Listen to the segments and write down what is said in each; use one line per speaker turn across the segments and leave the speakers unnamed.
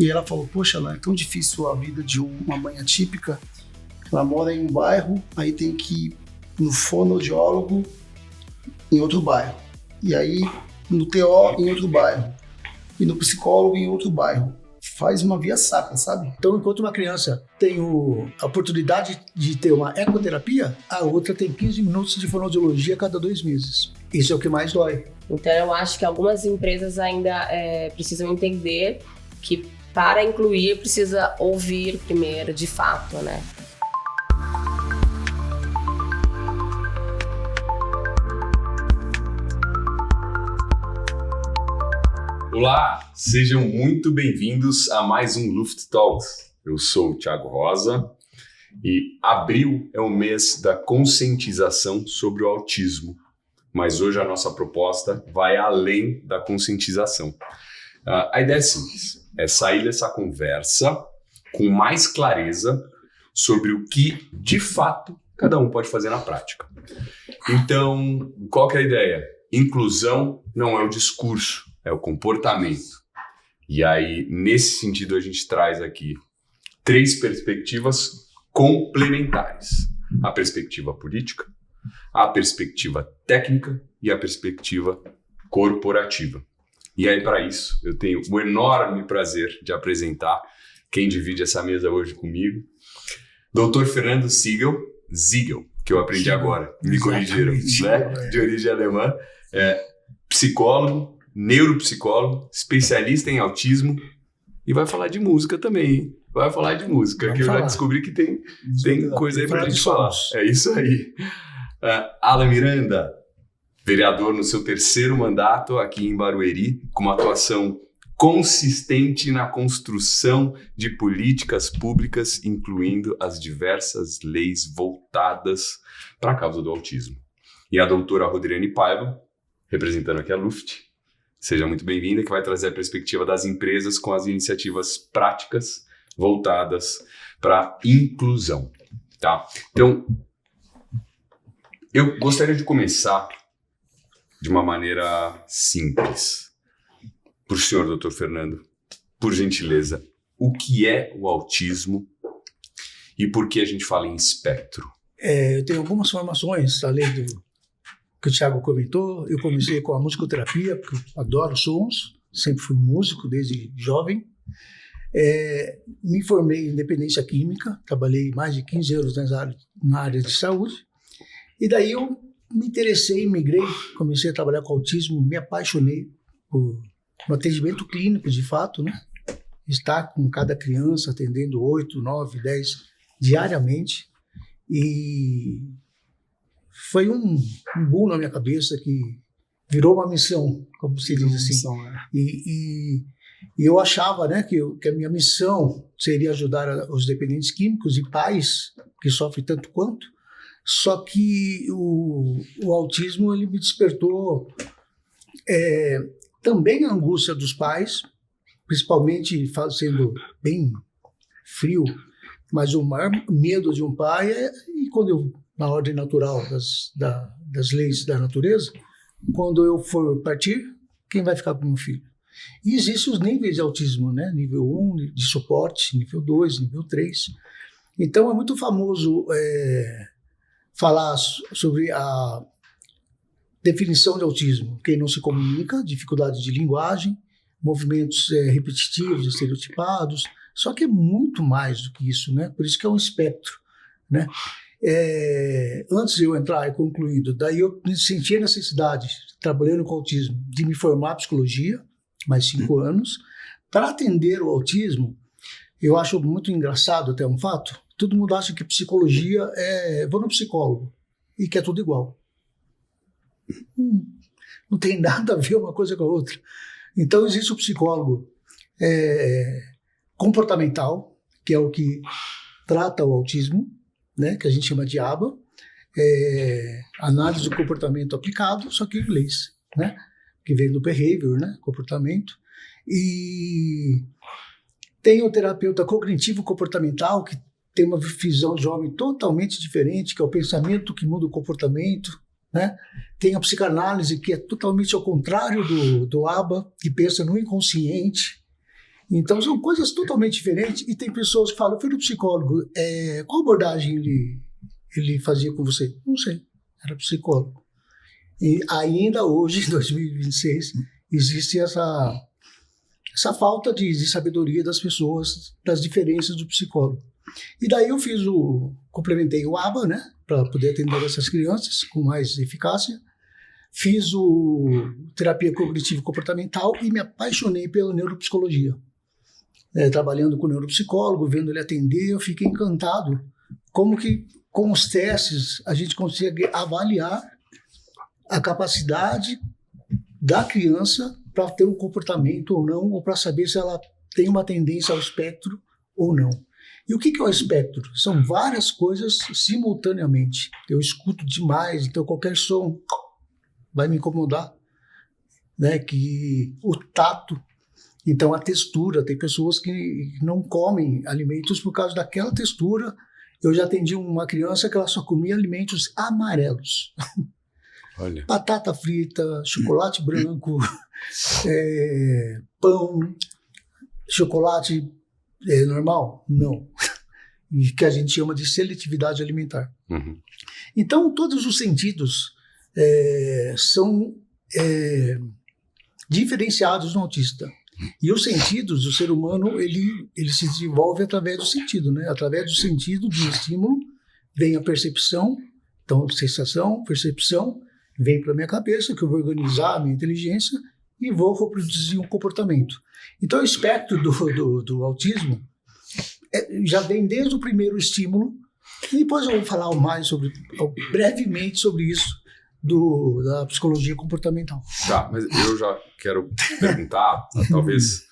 E ela falou, poxa, lá é tão difícil a vida de uma mãe atípica. Ela mora em um bairro, aí tem que ir no fonoaudiólogo em outro bairro. E aí no TO em outro bairro. E no psicólogo em outro bairro. Faz uma via sacra, sabe?
Então, enquanto uma criança tem a oportunidade de ter uma ecoterapia, a outra tem 15 minutos de fonoaudiologia a cada 2 meses. Isso é o que mais dói.
Então, eu acho que algumas empresas ainda precisam entender que para incluir precisa ouvir primeiro, de fato, né?
Olá, sejam muito bem-vindos a mais um Luft Talks. Eu sou o Thiago Rosa e abril é o mês da conscientização sobre o autismo, mas hoje a nossa proposta vai além da conscientização. A ideia é simples, é sair dessa conversa com mais clareza sobre o que, de fato, cada um pode fazer na prática. Então, qual que é a ideia? Inclusão não é o discurso, é o comportamento. E aí, nesse sentido, a gente traz aqui 3 perspectivas complementares. A perspectiva política, a perspectiva técnica e a perspectiva corporativa. E aí, para isso, eu tenho o enorme prazer de apresentar quem divide essa mesa hoje comigo, Dr. Fernando Ziegel, que eu aprendi agora, me corrigiram, né? De origem alemã, psicólogo, neuropsicólogo, especialista em autismo e vai falar de música também, hein? Vai falar de música,
Vamos
que
falar.
eu já descobri que tem coisa aí pra gente falar. É isso aí. Alan Miranda, vereador no seu 3º mandato aqui em Barueri, com uma atuação consistente na construção de políticas públicas, incluindo as diversas leis voltadas para a causa do autismo. E a doutora Rodriane Paiva, representando aqui a Luft, seja muito bem-vinda, que vai trazer a perspectiva das empresas com as iniciativas práticas voltadas para a inclusão. Tá? Então, eu gostaria de começar de uma maneira simples. Para o senhor, Dr. Fernando, por gentileza, o que é o autismo e por que a gente fala em espectro?
Eu tenho algumas formações, além do que o Thiago comentou. Eu comecei com a musicoterapia, porque eu adoro sons, sempre fui músico desde jovem. Me formei em dependência química, trabalhei mais de 15 anos na área de saúde. E daí eu me interessei, migrei, comecei a trabalhar com autismo, me apaixonei no atendimento clínico, de fato, né? Estar com cada criança, atendendo 8, 9, 10 diariamente. E foi um boom na minha cabeça que virou uma missão, como se diz assim. E eu achava, né, que a minha missão seria ajudar os dependentes químicos e pais que sofrem tanto quanto. Só que o autismo ele me despertou também a angústia dos pais, principalmente sendo bem frio, mas o maior medo de um pai e quando eu, na ordem natural das leis da natureza, quando eu for partir, quem vai ficar com meu filho? E existem os níveis de autismo, né? Nível 1, de suporte, nível 2, nível 3. Então é muito famoso falar sobre a definição de autismo. Quem não se comunica, dificuldade de linguagem, movimentos repetitivos, estereotipados. Só que é muito mais do que isso, né? Por isso que é um espectro, né? Antes de eu entrar e concluindo, daí eu senti a necessidade, trabalhando com autismo, de me formar em psicologia, mais 5 anos. Para atender o autismo, eu acho muito engraçado até um fato, todo mundo acha que psicologia vou no psicólogo e que é tudo igual. Não tem nada a ver uma coisa com a outra. Então existe o psicólogo comportamental, que é o que trata o autismo, né, que a gente chama de ABA, análise do comportamento aplicado, só que em inglês, né, que vem do behavior, né, comportamento. E tem o terapeuta cognitivo comportamental, que tem uma visão de homem totalmente diferente, que é o pensamento que muda o comportamento, né? Tem a psicanálise, que é totalmente ao contrário do ABA, que pensa no inconsciente. Então, são coisas totalmente diferentes. E tem pessoas que falam, eu fui no psicólogo, qual abordagem ele fazia com você? Não sei, era psicólogo. E ainda hoje, em 2026, existe essa falta de sabedoria das pessoas, das diferenças do psicólogo. E daí eu complementei o ABA, né, para poder atender essas crianças com mais eficácia. Fiz terapia cognitivo-comportamental e me apaixonei pela neuropsicologia. Trabalhando com o neuropsicólogo, vendo ele atender, eu fiquei encantado como que com os testes a gente consegue avaliar a capacidade da criança para ter um comportamento ou não, ou para saber se ela tem uma tendência ao espectro ou não. E o que é o espectro? São várias coisas simultaneamente. Eu escuto demais, então qualquer som vai me incomodar, né? Que o tato, então a textura, tem pessoas que não comem alimentos por causa daquela textura. Eu já atendi uma criança que ela só comia alimentos amarelos.
Olha.
Batata frita, chocolate branco, pão, chocolate normal? Não. E que a gente chama de seletividade alimentar.
Uhum.
Então, todos os sentidos são diferenciados no autista. E os sentidos do ser humano, ele se desenvolve através do sentido, né? Através do sentido de estímulo, vem a percepção, então sensação, percepção, vem para a minha cabeça, que eu vou organizar a minha inteligência e vou reproduzir um comportamento. Então, o espectro do autismo já vem desde o primeiro estímulo, e depois eu vou falar brevemente sobre isso, da psicologia comportamental.
Tá, mas eu já quero perguntar, talvez,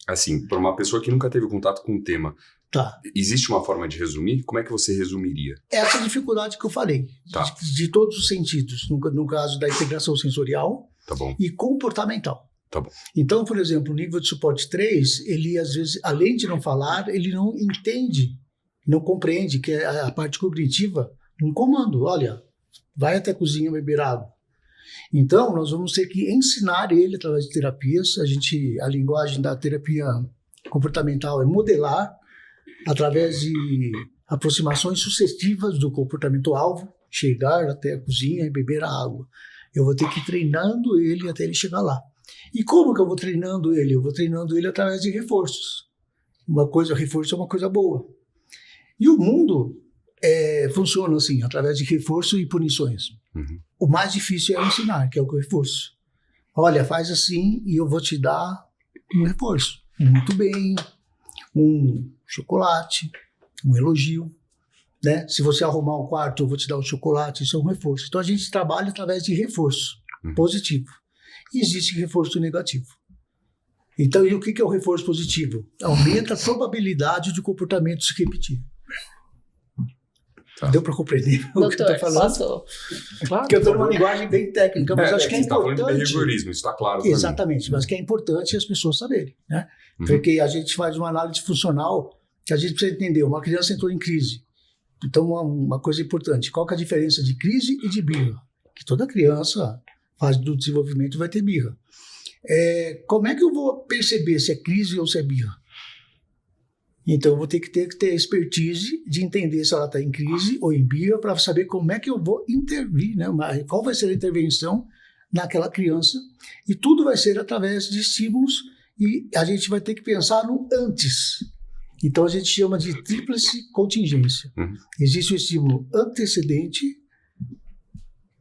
assim, para uma pessoa que nunca teve contato com o tema,
tá.
Existe uma forma de resumir? Como é que você resumiria?
Essa dificuldade que eu falei,
tá.
de todos os sentidos, no caso da integração sensorial,
tá bom.
E comportamental.
Tá bom.
Então, por exemplo, o nível de suporte 3, ele às vezes, além de não falar, ele não entende, não compreende que é a parte cognitiva, um comando, olha, vai até a cozinha beber água. Então, nós vamos ter que ensinar ele através de terapias. A linguagem da terapia comportamental é modelar através de aproximações sucessivas do comportamento-alvo, chegar até a cozinha e beber a água. Eu vou ter que ir treinando ele até ele chegar lá. E como que eu vou treinando ele? Eu vou treinando ele através de reforços. Reforço é uma coisa boa. E o mundo funciona assim, através de reforço e punições.
Uhum.
O mais difícil é ensinar, que é o reforço. Olha, faz assim e eu vou te dar um reforço. Muito bem, um chocolate, um elogio. Né? Se você arrumar um quarto, eu vou te dar um chocolate, isso é um reforço. Então a gente trabalha através de reforço positivo. E existe reforço negativo. Então, e o que é o reforço positivo? Aumenta a probabilidade de comportamento se repetir.
Tá.
Deu para compreender o que eu estou falando?
Passou.
Claro, porque eu estou numa linguagem bem técnica, mas acho que é importante. Você está falando de
behaviorismo, isso está claro.
Exatamente, mas que é importante as pessoas saberem. Né? Porque a gente faz uma análise funcional que a gente precisa entender. Uma criança entrou em crise. Então, uma coisa importante, qual que é a diferença de crise e de birra? Que toda criança, fase do desenvolvimento, vai ter birra. Como é que eu vou perceber se é crise ou se é birra? Então, eu vou ter que ter expertise de entender se ela está em crise ou em birra para saber como é que eu vou intervir, né? Qual vai ser a intervenção naquela criança. E tudo vai ser através de estímulos e a gente vai ter que pensar no antes. Então, a gente chama de tríplice contingência. Existe o estímulo antecedente,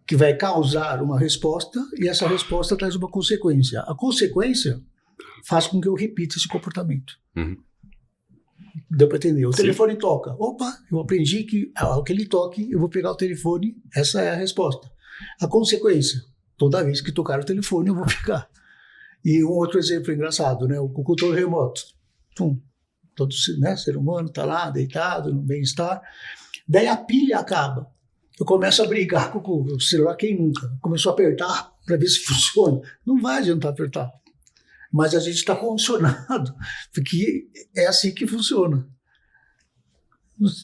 que vai causar uma resposta, e essa resposta traz uma consequência. A consequência faz com que eu repita esse comportamento. Deu para entender? O telefone toca. Opa, eu aprendi que ao que ele toque, eu vou pegar o telefone, essa é a resposta. A consequência, toda vez que tocar o telefone, eu vou pegar. E um outro exemplo engraçado, né? O controle remoto. Todo ser humano está lá, deitado, no bem-estar. Daí a pilha acaba. Eu começo a brigar com o celular, quem nunca? Começou a apertar para ver se funciona. Não vai adiantar apertar. Mas a gente está condicionado, porque é assim que funciona.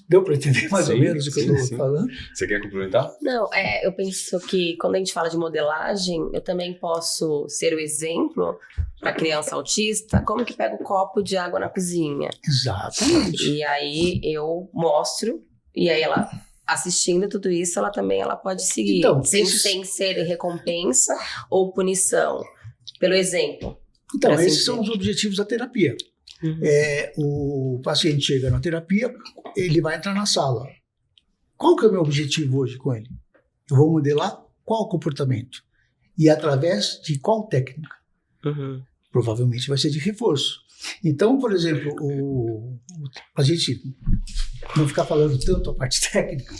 Deu para entender mais ou
Sim,
menos o que eu
sim.
estou falando?
Você quer complementar?
Não, eu penso que quando a gente fala de modelagem, eu também posso ser o exemplo para criança autista, como que pega o copo de água na cozinha.
Exatamente.
E aí eu mostro, e aí ela, assistindo tudo isso, ela pode seguir,
Então,
sem ser recompensa ou punição, pelo exemplo.
Então,
Pra
esses
assim
são os objetivos da terapia.
Uhum.
O paciente chega na terapia, ele vai entrar na sala. Qual que é o meu objetivo hoje com ele? Eu vou modelar qual comportamento? E através de qual técnica?
Uhum.
Provavelmente vai ser de reforço. Então, por exemplo, a gente não ficar falando tanto a parte técnica,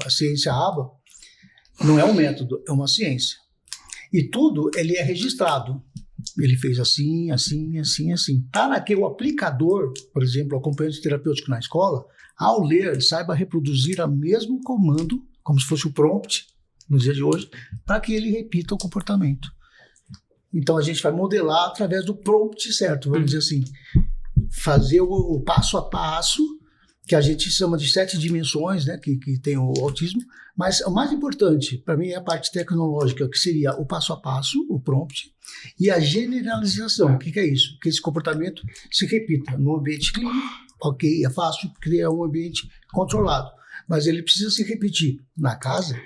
a ciência ABA não é um método, é uma ciência. E tudo ele é registrado. Ele fez assim, assim, assim, assim. Para que o aplicador, por exemplo, o acompanhante terapêutico na escola, ao ler, saiba reproduzir o mesmo comando, como se fosse o prompt, no dia de hoje, para que ele repita o comportamento. Então a gente vai modelar através do prompt certo, vamos dizer assim. Fazer o passo a passo, que a gente chama de 7 dimensões, né, que tem o autismo, mas o mais importante para mim é a parte tecnológica, que seria o passo a passo, o prompt, e a generalização. O que é isso? Que esse comportamento se repita no ambiente clínico, ok, é fácil, porque é um ambiente controlado, mas ele precisa se repetir na casa.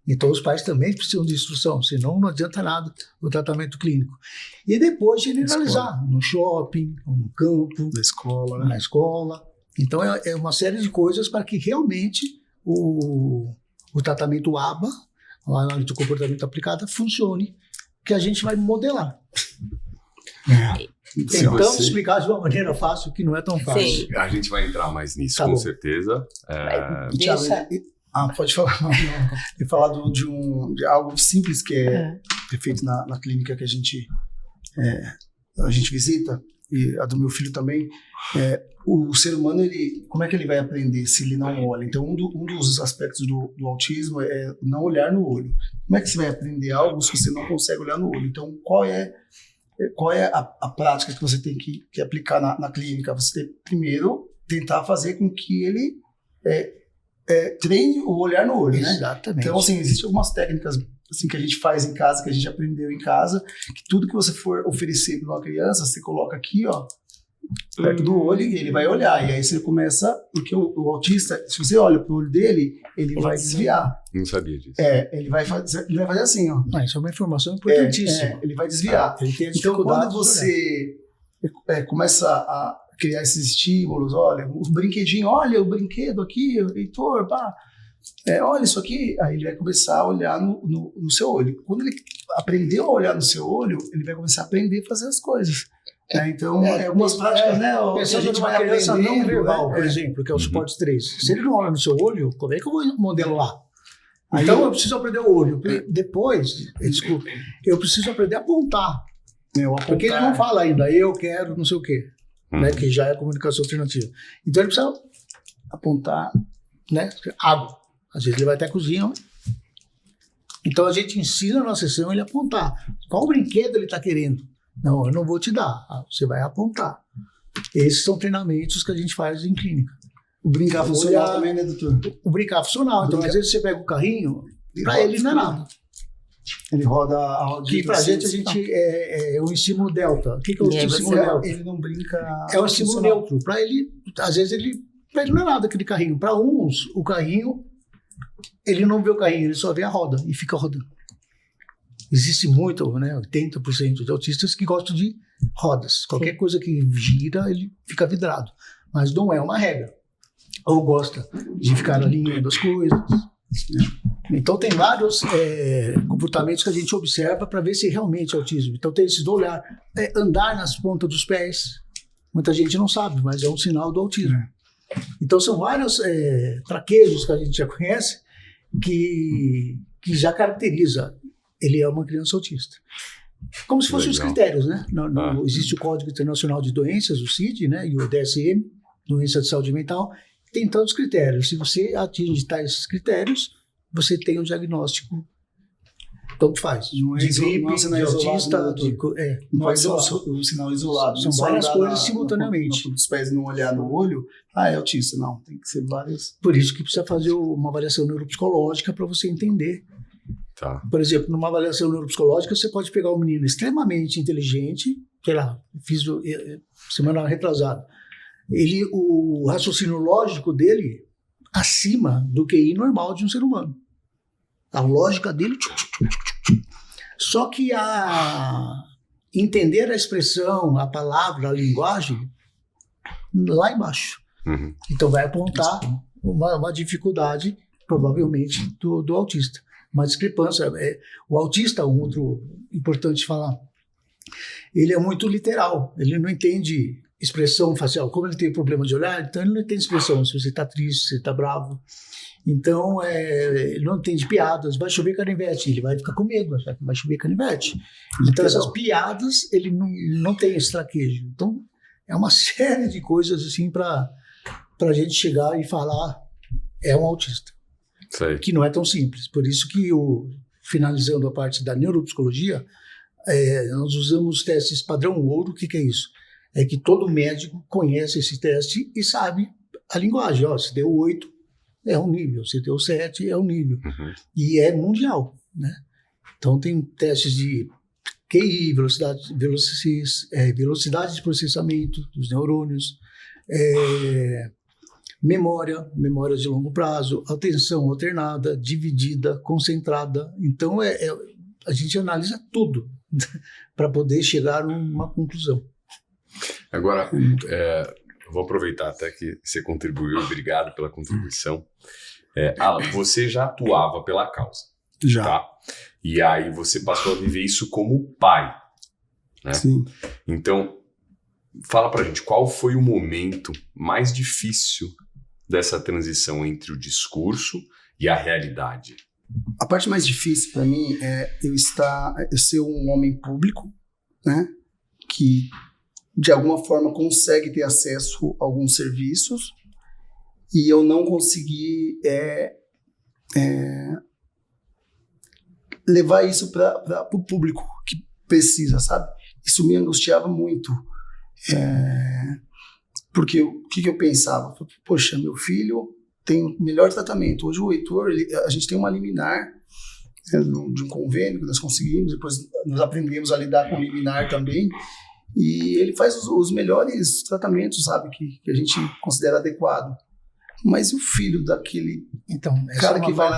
Então os pais também precisam de instrução, senão não adianta nada o tratamento clínico. E depois generalizar no shopping, no campo, na escola. Então é uma série de coisas para que realmente o tratamento ABA, a análise do comportamento aplicada, funcione, que a gente vai modelar. Tentamos explicar de uma maneira fácil, que não é tão fácil.
Sim.
A gente vai entrar mais nisso,
Tá
com
bom.
certeza.
Deixa...
Pode falar. Eu falar de algo simples que é feito na clínica que a gente visita, e a do meu filho também. O ser humano, como é que ele vai aprender se ele não olha? Então, um dos aspectos do autismo é não olhar no olho. Como é que você vai aprender algo se você não consegue olhar no olho? Então, qual é a prática que você tem que aplicar na clínica? Você tem, primeiro, tentar fazer com que ele treine o olhar no olho, né?
Exatamente.
Então, assim, existem algumas técnicas assim, que a gente faz em casa, que a gente aprendeu em casa, que tudo que você for oferecer para uma criança, você coloca aqui, ó, perto do olho, e ele vai olhar. E aí você começa, porque o autista, se você olha pro olho dele, ele vai desviar.
Não sabia disso.
Ele vai fazer assim, ó.
Isso é uma informação importantíssima.
Ele vai desviar.
Ele tem a
Então,
dificuldade
quando você começa a criar esses estímulos, olha, o brinquedinho, olha o brinquedo aqui, Heitor, pá, olha isso aqui, aí ele vai começar a olhar no seu olho. Quando ele aprendeu a olhar no seu olho, ele vai começar a aprender a fazer as coisas. Então, algumas práticas, né?
Pensando numa criança não verbal, por exemplo, que é o suporte 3. Se ele não olha no seu olho, como é que eu vou modelar? Então, eu preciso aprender o olho. Depois, desculpa, eu preciso aprender a apontar. Porque ele não fala ainda, eu quero não sei o quê, né, que já é comunicação alternativa. Então, ele precisa apontar, né, água. Às vezes ele vai até a cozinha. Então, a gente ensina na sessão ele a apontar. Qual brinquedo ele está querendo? Não, eu não vou te dar. Você vai apontar. Esses são treinamentos que a gente faz em clínica.
O brincar funcional também, né, doutor?
O brincar funcional. Então, às vezes você pega o carrinho, para ele não é nada.
Ele roda a rodinha.
Que pra gente é um estímulo delta. O que é o estímulo delta?
Ele não brinca.
É um estímulo neutro. Para ele, às vezes, pra ele não é nada aquele carrinho. Para uns, o carrinho, ele não vê o carrinho, ele só vê a roda e fica rodando. Existe muito, né, 80% de autistas que gostam de rodas. Qualquer coisa que gira, ele fica vidrado. Mas não é uma regra. Ou gosta de ficar alinhando as coisas. Então tem vários comportamentos que a gente observa para ver se realmente é autismo. Então tem esse do olhar, andar nas pontas dos pés. Muita gente não sabe, mas é um sinal do autismo. Então são vários traquejos que a gente já conhece que já caracteriza. Ele é uma criança autista. Como se fossem os critérios, né? Existe o Código Internacional de Doenças, o CID, né? E o DSM, Doença de Saúde Mental. Tem tantos critérios. Se você atinge tais critérios, você tem um diagnóstico tanto faz.
Não é
De
não é
gripe,
um
de
sinal isolado,
autista,
né, doutor? Não
não
pode ser
isolado.
um sinal isolado.
São
Só
várias
olhar
coisas simultaneamente.
Na ponta dos pés e não olhar no olho, é autista. Não, tem que ser várias.
Por isso que precisa fazer uma avaliação neuropsicológica para você entender.
Tá.
Por exemplo, numa avaliação neuropsicológica, você pode pegar um menino extremamente inteligente, sei lá, fiz semana retrasada. O raciocínio lógico dele acima do QI normal de um ser humano. A lógica dele. Só que entender a expressão, a palavra, a linguagem, lá embaixo.
Uhum.
Então vai apontar uma dificuldade, provavelmente, do autista. Uma discrepância. O autista, um outro importante falar, ele é muito literal, ele não entende expressão facial. Como ele tem problema de olhar, então ele não entende expressão, se você está triste, se você está bravo. Então, ele não entende piadas, vai chover canivete, ele vai ficar com medo, vai chover canivete. Então, essas piadas, ele não tem esse traquejo. Então, é uma série de coisas assim para a gente chegar e falar, é um autista.
Sei.
Que não é tão simples. Por isso que, finalizando a parte da neuropsicologia, nós usamos testes padrão ouro. O que é isso? É que todo médico conhece esse teste e sabe a linguagem. Ó, se deu 8, é um nível. Se deu 7, é um nível.
Uhum.
E é mundial, né? Então, tem testes de QI, velocidade de processamento dos neurônios, memória de longo prazo, atenção alternada, dividida, concentrada. Então, a gente analisa tudo para poder chegar numa conclusão.
Agora, eu vou aproveitar até que você contribuiu, obrigado pela contribuição. Você já atuava pela causa.
Já.
Tá? E aí você passou a viver isso como pai. Né?
Sim.
Então, fala pra gente, qual foi o momento mais difícil dessa transição entre o discurso e a realidade?
A parte mais difícil para mim é eu ser um homem público, né, que de alguma forma consegue ter acesso a alguns serviços e eu não conseguir levar isso para o público que precisa, sabe? Isso me angustiava muito. Porque o que eu pensava? Poxa, meu filho tem o melhor tratamento. Hoje o Heitor, a gente tem uma liminar de um convênio que nós conseguimos, depois nós aprendemos a lidar com liminar também, e ele faz os melhores tratamentos, sabe, que a gente considera adequado. Mas e o filho daquele cara que vai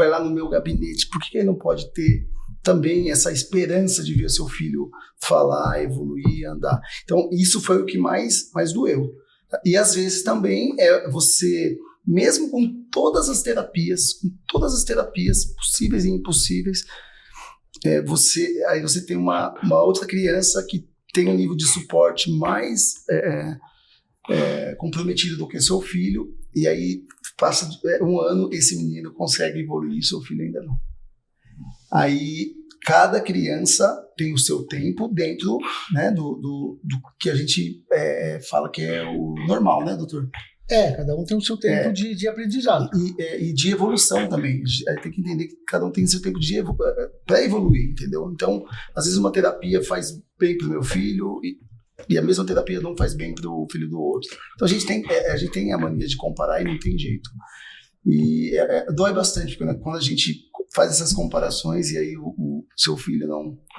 lá no meu gabinete, por que ele não pode ter também essa esperança de ver seu filho falar, evoluir, andar? Então, isso foi o que mais doeu. E às vezes também você, mesmo com todas as terapias possíveis e impossíveis, você tem uma outra criança que tem um nível de suporte mais comprometido do que seu filho, e aí passa um ano, esse menino consegue evoluir, seu filho ainda não. Aí cada criança tem o seu tempo dentro, né, do que a gente fala que é o normal, né, doutor?
Cada um tem o seu tempo de aprendizado.
E de evolução também. Tem que entender que cada um tem o seu tempo para evoluir, entendeu? Então, às vezes uma terapia faz bem para o meu filho e a mesma terapia não faz bem para o filho do outro. Então, a gente tem a mania de comparar e não tem jeito. E dói bastante quando a gente faz essas comparações e aí o seu filho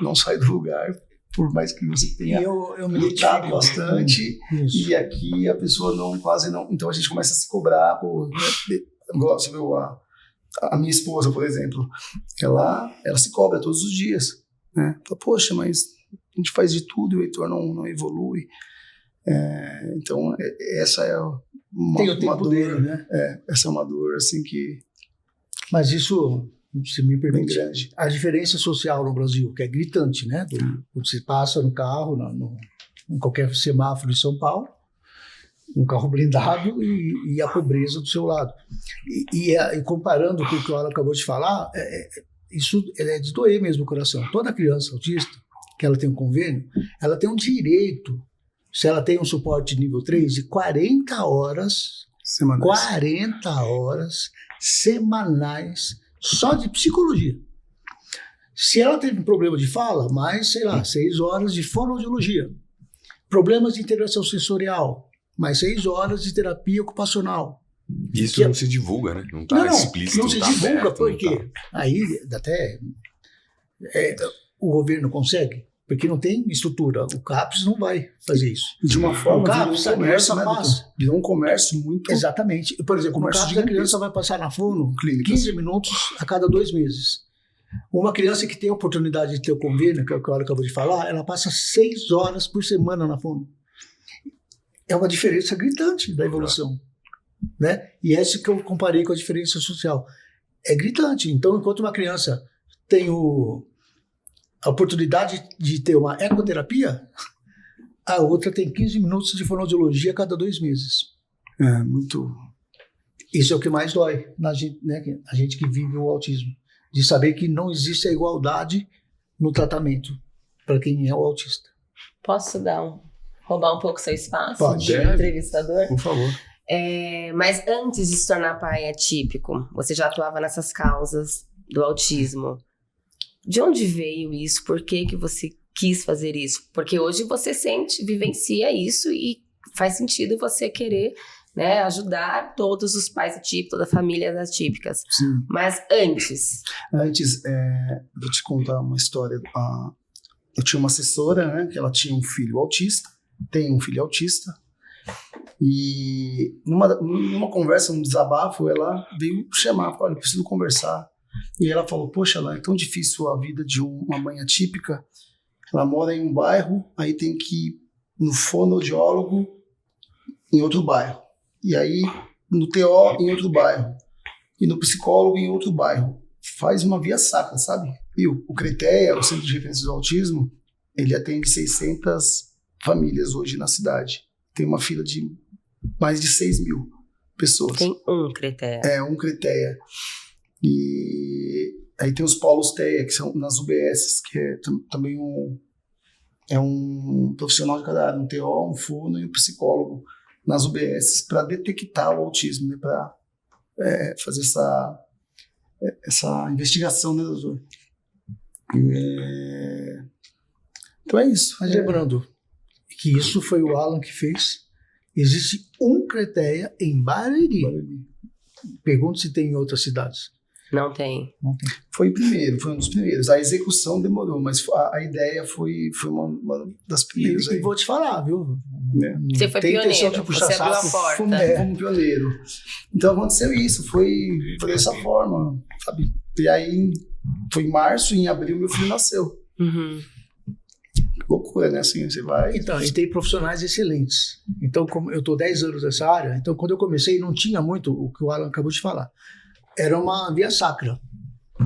não sai do lugar, por mais que você tenha lutado bastante, e aqui a pessoa quase não. Então a gente começa a se cobrar. Você viu a minha esposa, por exemplo, ela se cobra todos os dias, né? Fala, poxa, mas a gente faz de tudo e o Heitor não evolui. Então essa é uma dor,
dele, né?
Essa é uma dor assim que.
Mas isso, se me permite,
grande.
A diferença social no Brasil, que é gritante, né? Quando você passa no carro, em qualquer semáforo de São Paulo, um carro blindado e a pobreza do seu lado. E comparando com o que o Alan acabou de falar, isso é de doer mesmo o coração. Toda criança autista, que ela tem um convênio, ela tem um direito, se ela tem um suporte de nível 3, de 40 horas semanais só de psicologia. Se ela teve um problema de fala, mais, sei lá, 6 horas de fonoaudiologia. Problemas de integração sensorial, mais 6 horas de terapia ocupacional.
Isso não se divulga, né? Não está explícito.
Não se
tá
divulga,
aberto,
porque
não tá.
aí até o governo consegue, porque não tem estrutura. O CAPES não vai fazer isso.
De uma forma,
O CAPES,
virou um comércio, né,
passa.
doutor? Virou um comércio muito...
Exatamente. Por exemplo, no
Comércio
caso da
gigantesco.
criança vai passar na fono
Clínicas.
15 minutos a cada 2 meses. Uma criança que tem a oportunidade de ter o convênio, que é o que eu acabou de falar, ela passa 6 horas por semana na fono. É uma diferença gritante da evolução. Né? E essa que eu comparei com a diferença social. É gritante. Então, enquanto uma criança tem a oportunidade de ter uma ecoterapia, a outra tem 15 minutos de fonoaudiologia a cada 2 meses.
É, muito...
Isso é o que mais dói na gente, né? A gente que vive o autismo. De saber que não existe a igualdade no tratamento para quem é o autista.
Posso roubar um pouco seu espaço
Pode.
de
Deve.
entrevistador?
Por favor.
Mas antes de se tornar pai atípico, você já atuava nessas causas do autismo. De onde veio isso? Por que você quis fazer isso? Porque hoje você vivencia isso e faz sentido você querer, né, ajudar todos os pais atípicos, toda a família atípicas.
Sim.
Mas antes...
Antes, vou te contar uma história. Eu tinha uma assessora, né, que ela tinha um filho autista, tem um filho autista, e numa conversa, num desabafo, ela veio chamar, falou, olha, eu preciso conversar. E ela falou, poxa, Alain, é tão difícil a vida de uma mãe atípica, ela mora em um bairro, aí tem que ir no fonoaudiólogo em outro bairro, e aí no TO em outro bairro, e no psicólogo em outro bairro. Faz uma via sacra, sabe? E o CRETEA, o Centro de Referência do Autismo, ele atende 600 famílias hoje na cidade. Tem uma fila de mais de 6 mil pessoas.
Tem um critério.
Um CRETEA. E aí tem os polos TEA, que são nas UBSs, que é também um profissional de cada área, um TO, um fono e um psicólogo nas UBSs para detectar o autismo, né, para fazer essa investigação, né, doutor? Então é isso.
Mas lembrando que isso foi o Alan que fez. Existe um CRETEA em Barueri. Pergunto se tem em outras cidades.
Não tem.
Não tem.
Foi um dos primeiros. A execução demorou, mas a ideia foi uma das primeiras.
E vou te falar, viu?
Você foi
Tem
pioneiro,
intenção de puxar
você abriu a
saco.
porta.
Fomos pioneiro. Então aconteceu isso, foi dessa forma, sabe? E aí foi em março, em abril meu filho nasceu.
Uhum.
Loucura, né? Assim, você vai...
Então, e tem profissionais excelentes. Então, como eu estou 10 anos nessa área, então quando eu comecei não tinha muito o que o Alan acabou de falar. Era uma via sacra.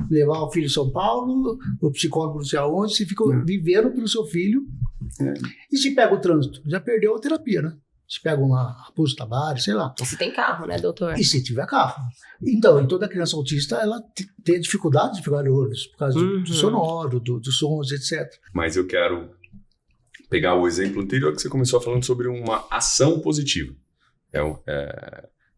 Levar o filho em São Paulo, o psicólogo não sei aonde, você fica vivendo pelo seu filho. E se pega o trânsito? Já perdeu a terapia, né? Se pega uma Raposo Tavares, sei lá.
E se tem carro, né, doutor?
E se tiver carro. Então, em toda criança autista, ela tem dificuldade de pegar olhos, por causa do sonoro, dos sons, etc.
Mas eu quero pegar o exemplo anterior que você começou falando sobre uma ação positiva.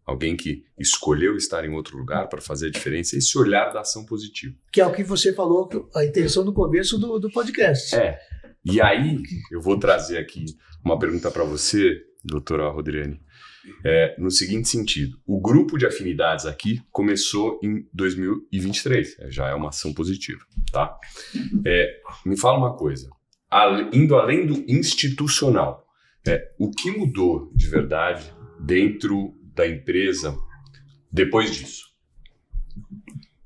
Alguém que escolheu estar em outro lugar para fazer a diferença, esse olhar da ação positiva.
Que é o que você falou, a intenção no começo do podcast.
E aí, eu vou trazer aqui uma pergunta para você, doutora Rodriane, no seguinte sentido. O grupo de afinidades aqui começou em 2023, já é uma ação positiva, tá? Me fala uma coisa, indo além do institucional, o que mudou de verdade dentro da empresa depois disso?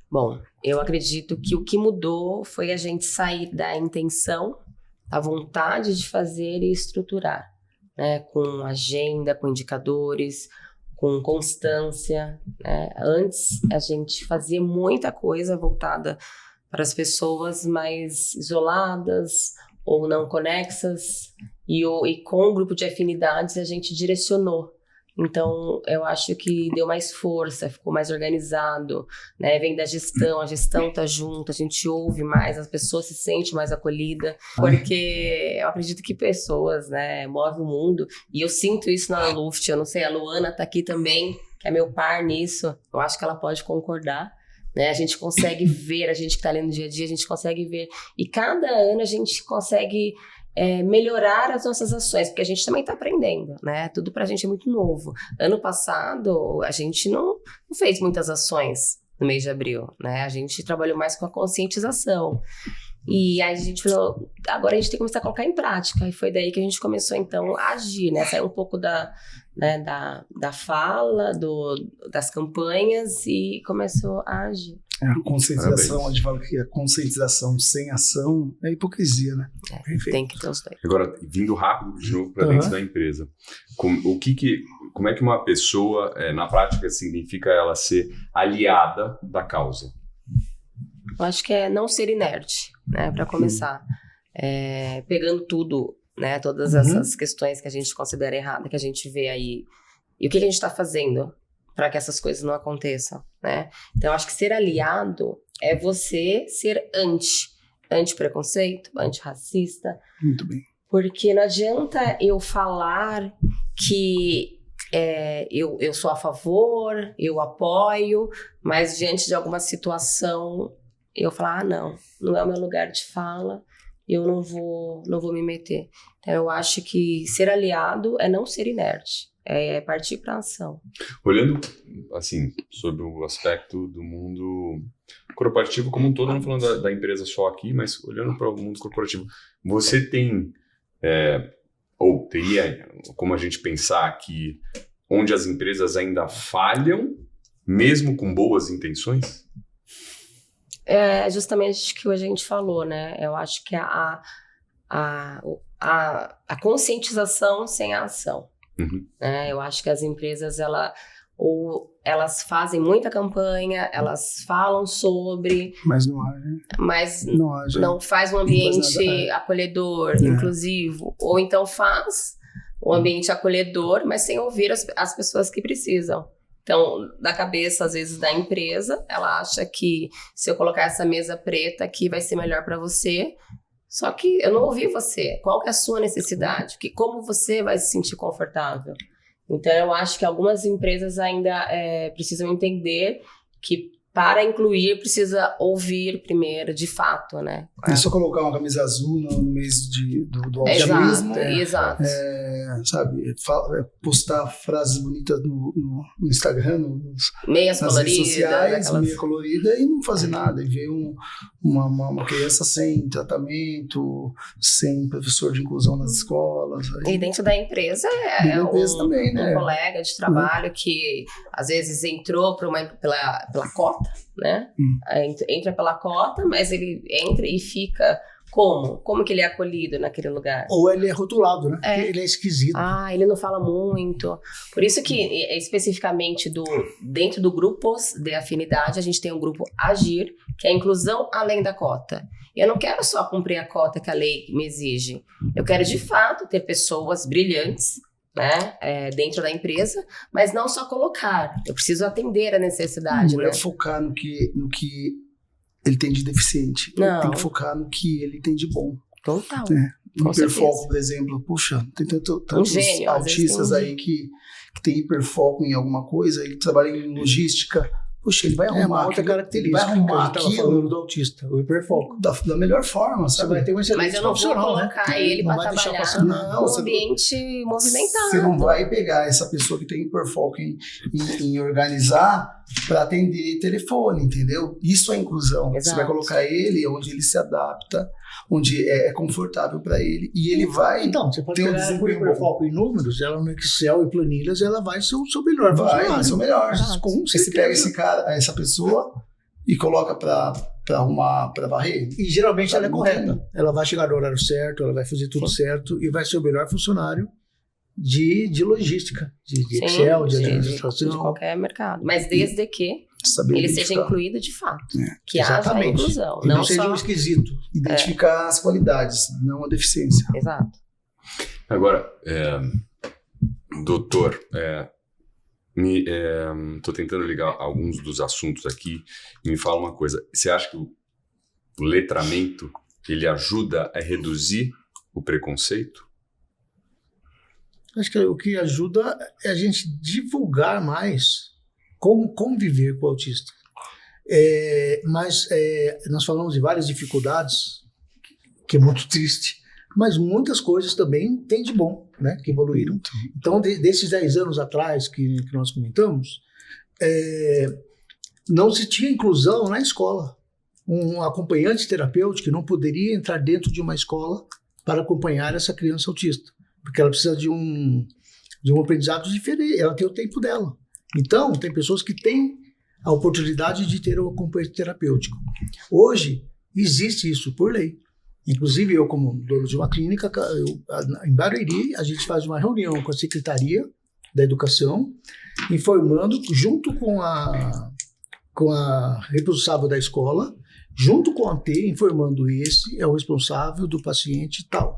Bom, eu acredito que o que mudou foi a gente sair da intenção, da vontade de fazer e estruturar, né? Com agenda, com indicadores, com constância, né? Antes a gente fazia muita coisa voltada para as pessoas mais isoladas ou não conexas e com o grupo de afinidades a gente direcionou. Então, eu acho que deu mais força, ficou mais organizado, né? Vem da gestão, a gestão tá junto, a gente ouve mais, as pessoas se sentem mais acolhidas, porque eu acredito que pessoas, né, movem o mundo, e eu sinto isso na Luft, eu não sei, a Luana tá aqui também, que é meu par nisso, eu acho que ela pode concordar, né? A gente consegue ver, a gente que está ali no dia a dia, a gente consegue ver. E cada ano a gente consegue melhorar as nossas ações, porque a gente também está aprendendo, né? Tudo pra gente é muito novo. Ano passado, a gente não fez muitas ações no mês de abril, né? A gente trabalhou mais com a conscientização. E aí a gente falou, agora a gente tem que começar a colocar em prática. E foi daí que a gente começou, então, a agir, né? Sair um pouco da fala, das campanhas e começou a agir.
A conscientização, a gente fala que a conscientização sem ação é hipocrisia, né?
Tem que ter os dois.
Agora, vindo rápido de novo para dentro da empresa, como é que uma pessoa, na prática, significa ela ser aliada da causa?
Eu acho que é não ser inerte, né? Para começar. Pegando tudo, né? Todas essas questões que a gente considera errada, que a gente vê aí. E o que a gente está fazendo para que essas coisas não aconteçam, né? Então, eu acho que ser aliado é você ser anti-preconceito, antirracista.
Muito bem.
Porque não adianta eu falar que eu sou a favor, eu apoio, mas diante de alguma situação eu falar, não é o meu lugar de fala, eu não vou me meter. Então, eu acho que ser aliado é não ser inerte. É partir para a ação.
Olhando, assim, sobre o aspecto do mundo corporativo como um todo, não falando da empresa só aqui, mas olhando para o mundo corporativo, você tem, ou teria como a gente pensar que onde as empresas ainda falham, mesmo com boas intenções?
É justamente o que a gente falou, né? Eu acho que a conscientização sem a ação. Eu acho que as empresas, elas fazem muita campanha, elas falam sobre...
Mas não age.
Não faz um ambiente acolhedor, inclusivo. Ou então faz um ambiente acolhedor, mas sem ouvir as pessoas que precisam. Então, da cabeça, às vezes, da empresa, ela acha que se eu colocar essa mesa preta aqui vai ser melhor para você... Só que eu não ouvi você. Qual que é a sua necessidade? Como você vai se sentir confortável? Então, eu acho que algumas empresas ainda precisam entender que para incluir precisa ouvir primeiro, de fato, né?
É só colocar uma camisa azul no mês do altruísmo.
Exato.
Sabe, postar frases bonitas no Instagram,
meias
nas
coloridas,
redes sociais, meia colorida, e não fazer nada. E ver uma criança sem tratamento, sem professor de inclusão nas escolas.
E dentro da empresa
também, né?
Um colega de trabalho que às vezes entrou pela cota, né? Entra pela cota, mas ele entra e fica como? Como que ele é acolhido naquele lugar?
Ou ele é rotulado, né? Ele é esquisito.
Ele não fala muito. Por isso que, especificamente, dentro do grupos de afinidade, a gente tem um grupo Agir, que é a inclusão além da cota. Eu não quero só cumprir a cota que a lei me exige. Eu quero, de fato, ter pessoas brilhantes, né, dentro da empresa, mas não só colocar. Eu preciso atender a necessidade.
Não é focar no que ele tem de deficiente.
Não.
Tem que focar no que ele tem de bom.
Total.
Um hiperfoco, por exemplo. Puxa, tem tantos
gênio,
autistas aí que tem hiperfoco em alguma coisa, ele trabalha em logística. Puxa, ele vai arrumar
uma outra característica
ele vai arrumar
que a gente estava falando do autista, o hiperfoco.
Da melhor forma, sabe?
Você vai ter um excelente
Mas eu não vou colocar ele para trabalhar num ambiente movimentado.
Você não vai pegar essa pessoa que tem hiperfoco em organizar para atender telefone, entendeu? Isso é inclusão.
Exato.
Você vai colocar ele onde ele se adapta, onde é confortável para ele, e ele vai
Então, você pode
ter
pegar ela por hiperfoco em números, ela no Excel e planilhas, ela vai ser o seu melhor funcionário.
Vai ser o melhor.
Com
Você pega esse cara, essa pessoa, e coloca para arrumar, para varrer.
E geralmente ela é correta. Ela vai chegar no horário certo, ela vai fazer tudo certo e vai ser o melhor funcionário de logística, de Excel, de administração.
De qualquer mercado. Mas desde que ele seja incluído de fato. Que haja a inclusão.
Não seja um esquisito.
Identificar as qualidades, não a deficiência.
Exato.
Agora, doutor, estou tentando ligar alguns dos assuntos aqui e me fala uma coisa. Você acha que o letramento ele ajuda a reduzir o preconceito?
Acho que o que ajuda é a gente divulgar mais como conviver com o autista. Mas nós falamos de várias dificuldades, que é muito triste, mas muitas coisas também tem de bom, né, que evoluíram. Então, desses 10 anos atrás que nós comentamos, não se tinha inclusão na escola. Um acompanhante terapêutico não poderia entrar dentro de uma escola para acompanhar essa criança autista, porque ela precisa de um aprendizado diferente, ela tem o tempo dela. Então, tem pessoas que têm a oportunidade de ter um acompanhante terapêutico. Hoje, existe isso por lei. Inclusive, eu, como dono de uma clínica, em Barueri, a gente faz uma reunião com a Secretaria da Educação, informando, junto com a responsável da escola, junto com a AT, informando esse é o responsável do paciente tal.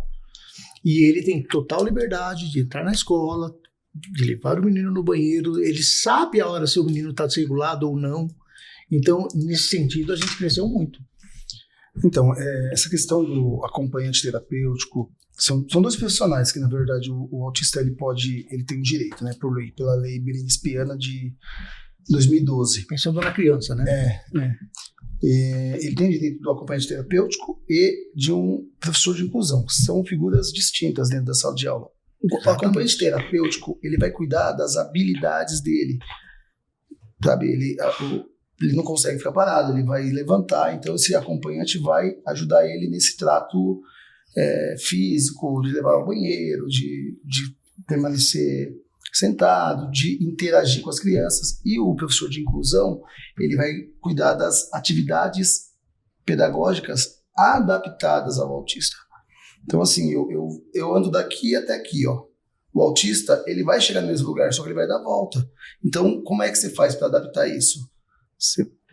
E ele tem total liberdade de entrar na escola, de levar o menino no banheiro, ele sabe a hora se o menino está desregulado ou não. Então, nesse sentido, a gente cresceu muito.
Então, essa questão do acompanhante terapêutico, são dois profissionais que, na verdade, o autista ele tem um direito, né, pela lei Berenice-Piana de 2012.
Pensando na criança, né?
Ele tem direito do acompanhante terapêutico e de um professor de inclusão. São figuras distintas dentro da sala de aula. O acompanhante terapêutico, ele vai cuidar das habilidades dele. Sabe, ele não consegue ficar parado, ele vai levantar, então esse acompanhante vai ajudar ele nesse trato físico, de levar ao banheiro, de permanecer sentado, de interagir com as crianças. E o professor de inclusão, ele vai cuidar das atividades pedagógicas adaptadas ao autista. Então, assim, eu ando daqui até aqui, ó. O autista, ele vai chegar no mesmo lugar, só que ele vai dar volta. Então, como é que você faz para adaptar isso?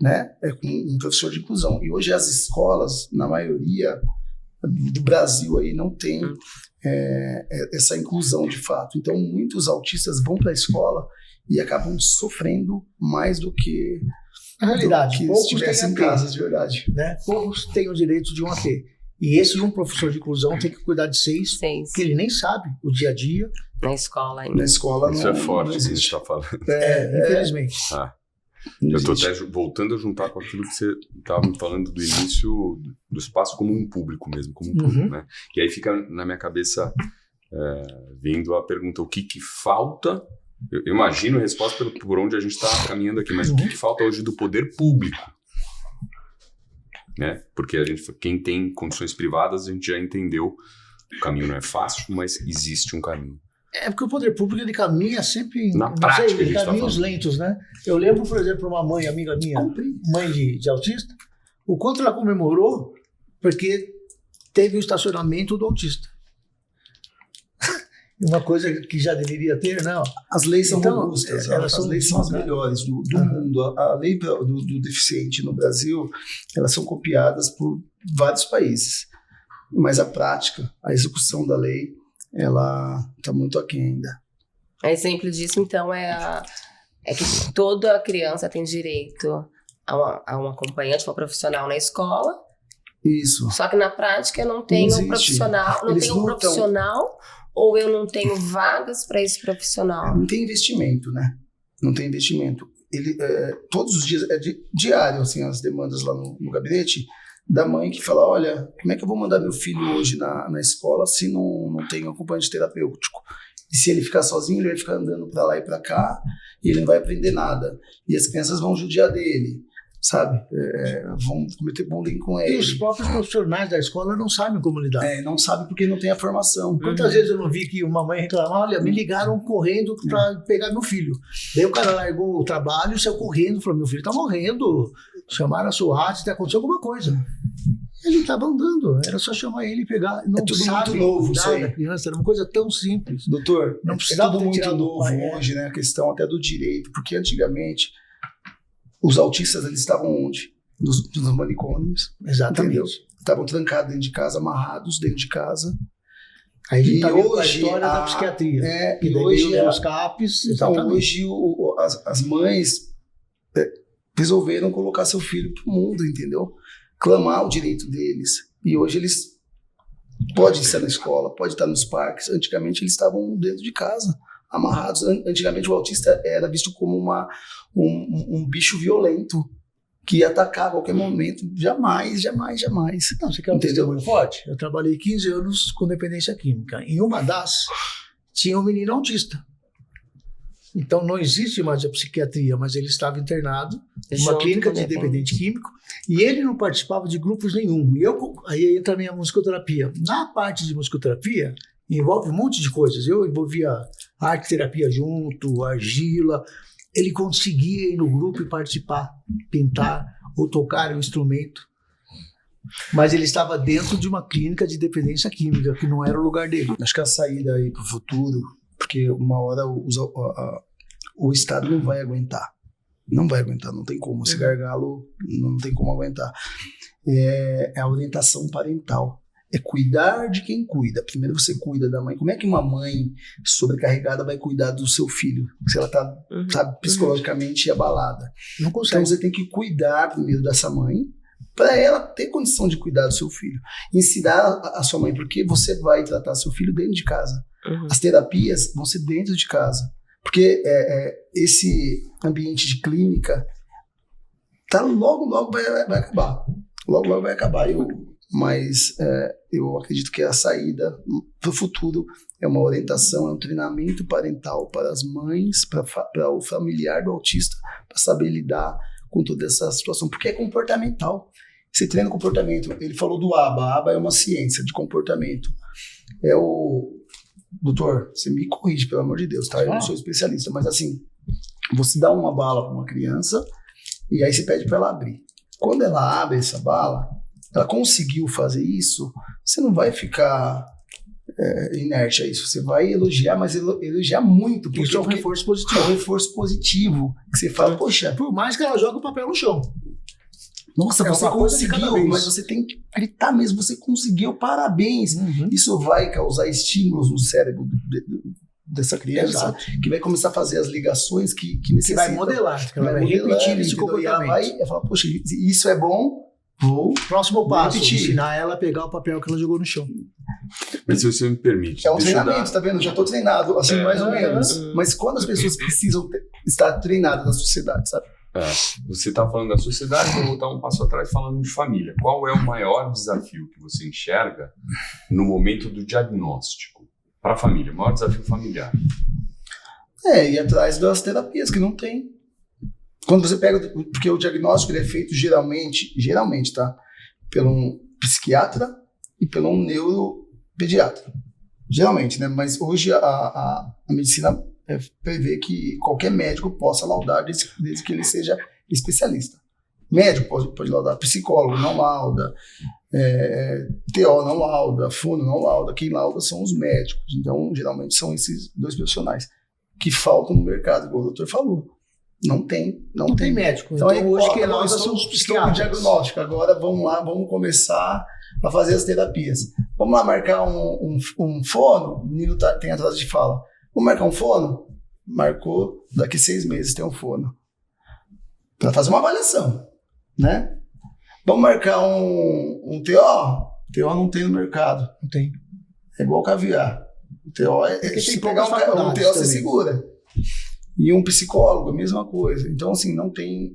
Com um professor de inclusão. E hoje as escolas, na maioria do Brasil, aí, não tem essa inclusão de fato. Então, muitos autistas vão para a escola e acabam sofrendo mais do que,
na realidade,
se estivessem em casa, de verdade.
Né? Poucos têm o direito de um AT. E esse um professor de inclusão tem que cuidar de 6, que ele nem sabe o dia a dia.
Na escola ainda.
Na escola
isso
não,
é forte,
não
que a gente
existe.
está falando.
Infelizmente.
Eu estou até voltando a juntar com aquilo que você estava me falando do início do espaço como um público mesmo, como um público, né? E aí fica na minha cabeça vindo a pergunta, o que falta? Eu imagino a resposta por onde a gente está caminhando aqui, mas o que falta hoje do poder público? Né? Porque quem tem condições privadas, a gente já entendeu, o caminho não é fácil, mas existe um caminho.
Porque o poder público ele caminha sempre
na prática,
em caminhos lentos, né? Eu lembro, por exemplo, uma mãe, amiga minha, mãe de autista, o quanto ela comemorou porque teve o estacionamento do autista. Uma coisa que já deveria ter, não.
As leis são
então,
robustas,
as
leis são as melhores do mundo. A lei do deficiente no Brasil, elas são copiadas por vários países, mas a prática, a execução da lei, ela está muito aquém ainda.
Exemplo disso, então, é que toda criança tem direito a um acompanhante, uma profissional na escola.
Isso.
Só que na prática não tem um profissional, profissional, ou eu não tenho vagas para esse profissional.
Não tem investimento, né? Não tem investimento. Ele, todos os dias, diário, assim, as demandas lá no gabinete, da mãe que fala, olha, como é que eu vou mandar meu filho hoje na escola se não tem um acompanhante terapêutico? E se ele ficar sozinho, ele vai ficar andando para lá e para cá, e ele não vai aprender nada. E as crianças vão judiar dele, sabe? Vão cometer bullying com ele.
E os próprios profissionais da escola não sabem como lidar.
Não sabem porque não tem a formação.
Quantas vezes eu não vi que uma mãe reclamar, olha, me ligaram correndo para pegar meu filho. Daí o cara largou o trabalho, saiu correndo, falou, meu filho tá morrendo, chamaram a SWAT, aconteceu alguma coisa. Ele estava andando, era só chamar ele e pegar. Não
tudo
sabe
muito novo isso aí.
da criança, era uma coisa tão simples.
Doutor,
não
é tudo muito novo hoje, né? A questão até do direito, porque antigamente os autistas eles estavam onde? Nos manicômios.
Exatamente.
Entendeu? Estavam trancados dentro de casa, amarrados dentro de casa.
Aí a gente tá vendo a
hoje
história da psiquiatria.
E hoje
os CAPs.
Então, hoje as mães resolveram colocar seu filho pro mundo, entendeu? Clamar o direito deles. E hoje eles podem estar na escola, podem estar nos parques. Antigamente eles estavam dentro de casa, amarrados. Antigamente o autista era visto como um bicho violento, que ia atacar a qualquer momento. Jamais, jamais, jamais.
Não, você quer um testemunho forte? Eu trabalhei 15 anos com dependência química. Em uma das, tinha um menino autista. Então não existe mais a psiquiatria, mas ele estava internado numa
Junto
clínica
com
de dependente químico e ele não participava de grupos nenhum. Aí entra a minha musicoterapia. Na parte de musicoterapia, envolve um monte de coisas. Eu envolvia arte-terapia junto, argila. Ele conseguia ir no grupo e participar, pintar ou tocar um instrumento. Mas ele estava dentro de uma clínica de dependência química, que não era o lugar dele.
Acho que a saída aí para o futuro, porque uma hora o Estado não vai aguentar. Não vai aguentar, não tem como. Esse gargalo não tem como aguentar. É a orientação parental. É cuidar de quem cuida. Primeiro você cuida da mãe. Como é que uma mãe sobrecarregada vai cuidar do seu filho? Se ela está psicologicamente abalada.
Não consegue.
Então você tem que cuidar primeiro dessa mãe, para ela ter condição de cuidar do seu filho. Ensinar a sua mãe, porque você vai tratar seu filho dentro de casa. As terapias vão ser dentro de casa. Porque esse ambiente de clínica logo vai acabar. Logo vai acabar. Mas eu acredito que a saída para o futuro é uma orientação, é um treinamento parental para as mães, para o familiar do autista, para saber lidar com toda essa situação, porque é comportamental. Você treina comportamento. Ele falou do ABA. A ABA é uma ciência de comportamento. Doutor, você me corrige, pelo amor de Deus, tá? Eu não sou especialista, mas assim, você dá uma bala para uma criança e aí você pede para ela abrir. Quando ela abre essa bala, ela conseguiu fazer isso, você não vai ficar inerte a isso. Você vai elogiar, mas elogiar muito.
Isso é um reforço positivo.
É um reforço positivo. Que você fala, poxa...
Por mais que ela jogue o papel no chão.
Nossa, você conseguiu, mas você tem que gritar mesmo, você conseguiu, parabéns. Isso vai causar estímulos no cérebro dessa criança.
Exato.
Que vai começar a fazer as ligações que necessita.
Que vai modelar, que ela vai repetir esse comportamento.
Ela vai falar, poxa, isso é bom,
Próximo passo,
repetir.
ensinar ela a pegar o papel que ela jogou no chão.
Mas se você me permite...
É um treinamento, tá vendo? Já estou treinado, assim, mais ou menos. Mas quando as pessoas precisam estar treinadas na sociedade, sabe?
Você está falando da sociedade, vou voltar um passo atrás falando de família. Qual é o maior desafio que você enxerga no momento do diagnóstico para a família? O maior desafio familiar?
Ir atrás das terapias que não tem. Quando você pega, porque o diagnóstico ele é feito geralmente, tá? Pelo um psiquiatra e pelo um neuropediatra. Geralmente, né? Mas hoje a medicina prevê que qualquer médico possa laudar desde que ele seja especialista. Médico pode laudar, psicólogo não lauda, TO não lauda, fono não lauda, quem lauda são os médicos. Então, geralmente são esses dois profissionais que faltam no mercado, igual o doutor falou. Não tem
médico.
Então
hoje quem lauda são os psiquiatras.
Diagnóstico. Agora vamos lá, vamos começar a fazer as terapias. Vamos lá marcar um fono, o menino tem atraso de fala. Vamos marcar um fono? Marcou, daqui 6 meses tem um fono. Para fazer uma avaliação, né? Vamos marcar um TO? TO não tem no mercado.
Não tem.
É igual caviar. O TO se pegar um TO você segura. E um psicólogo, a mesma coisa. Então, assim, não tem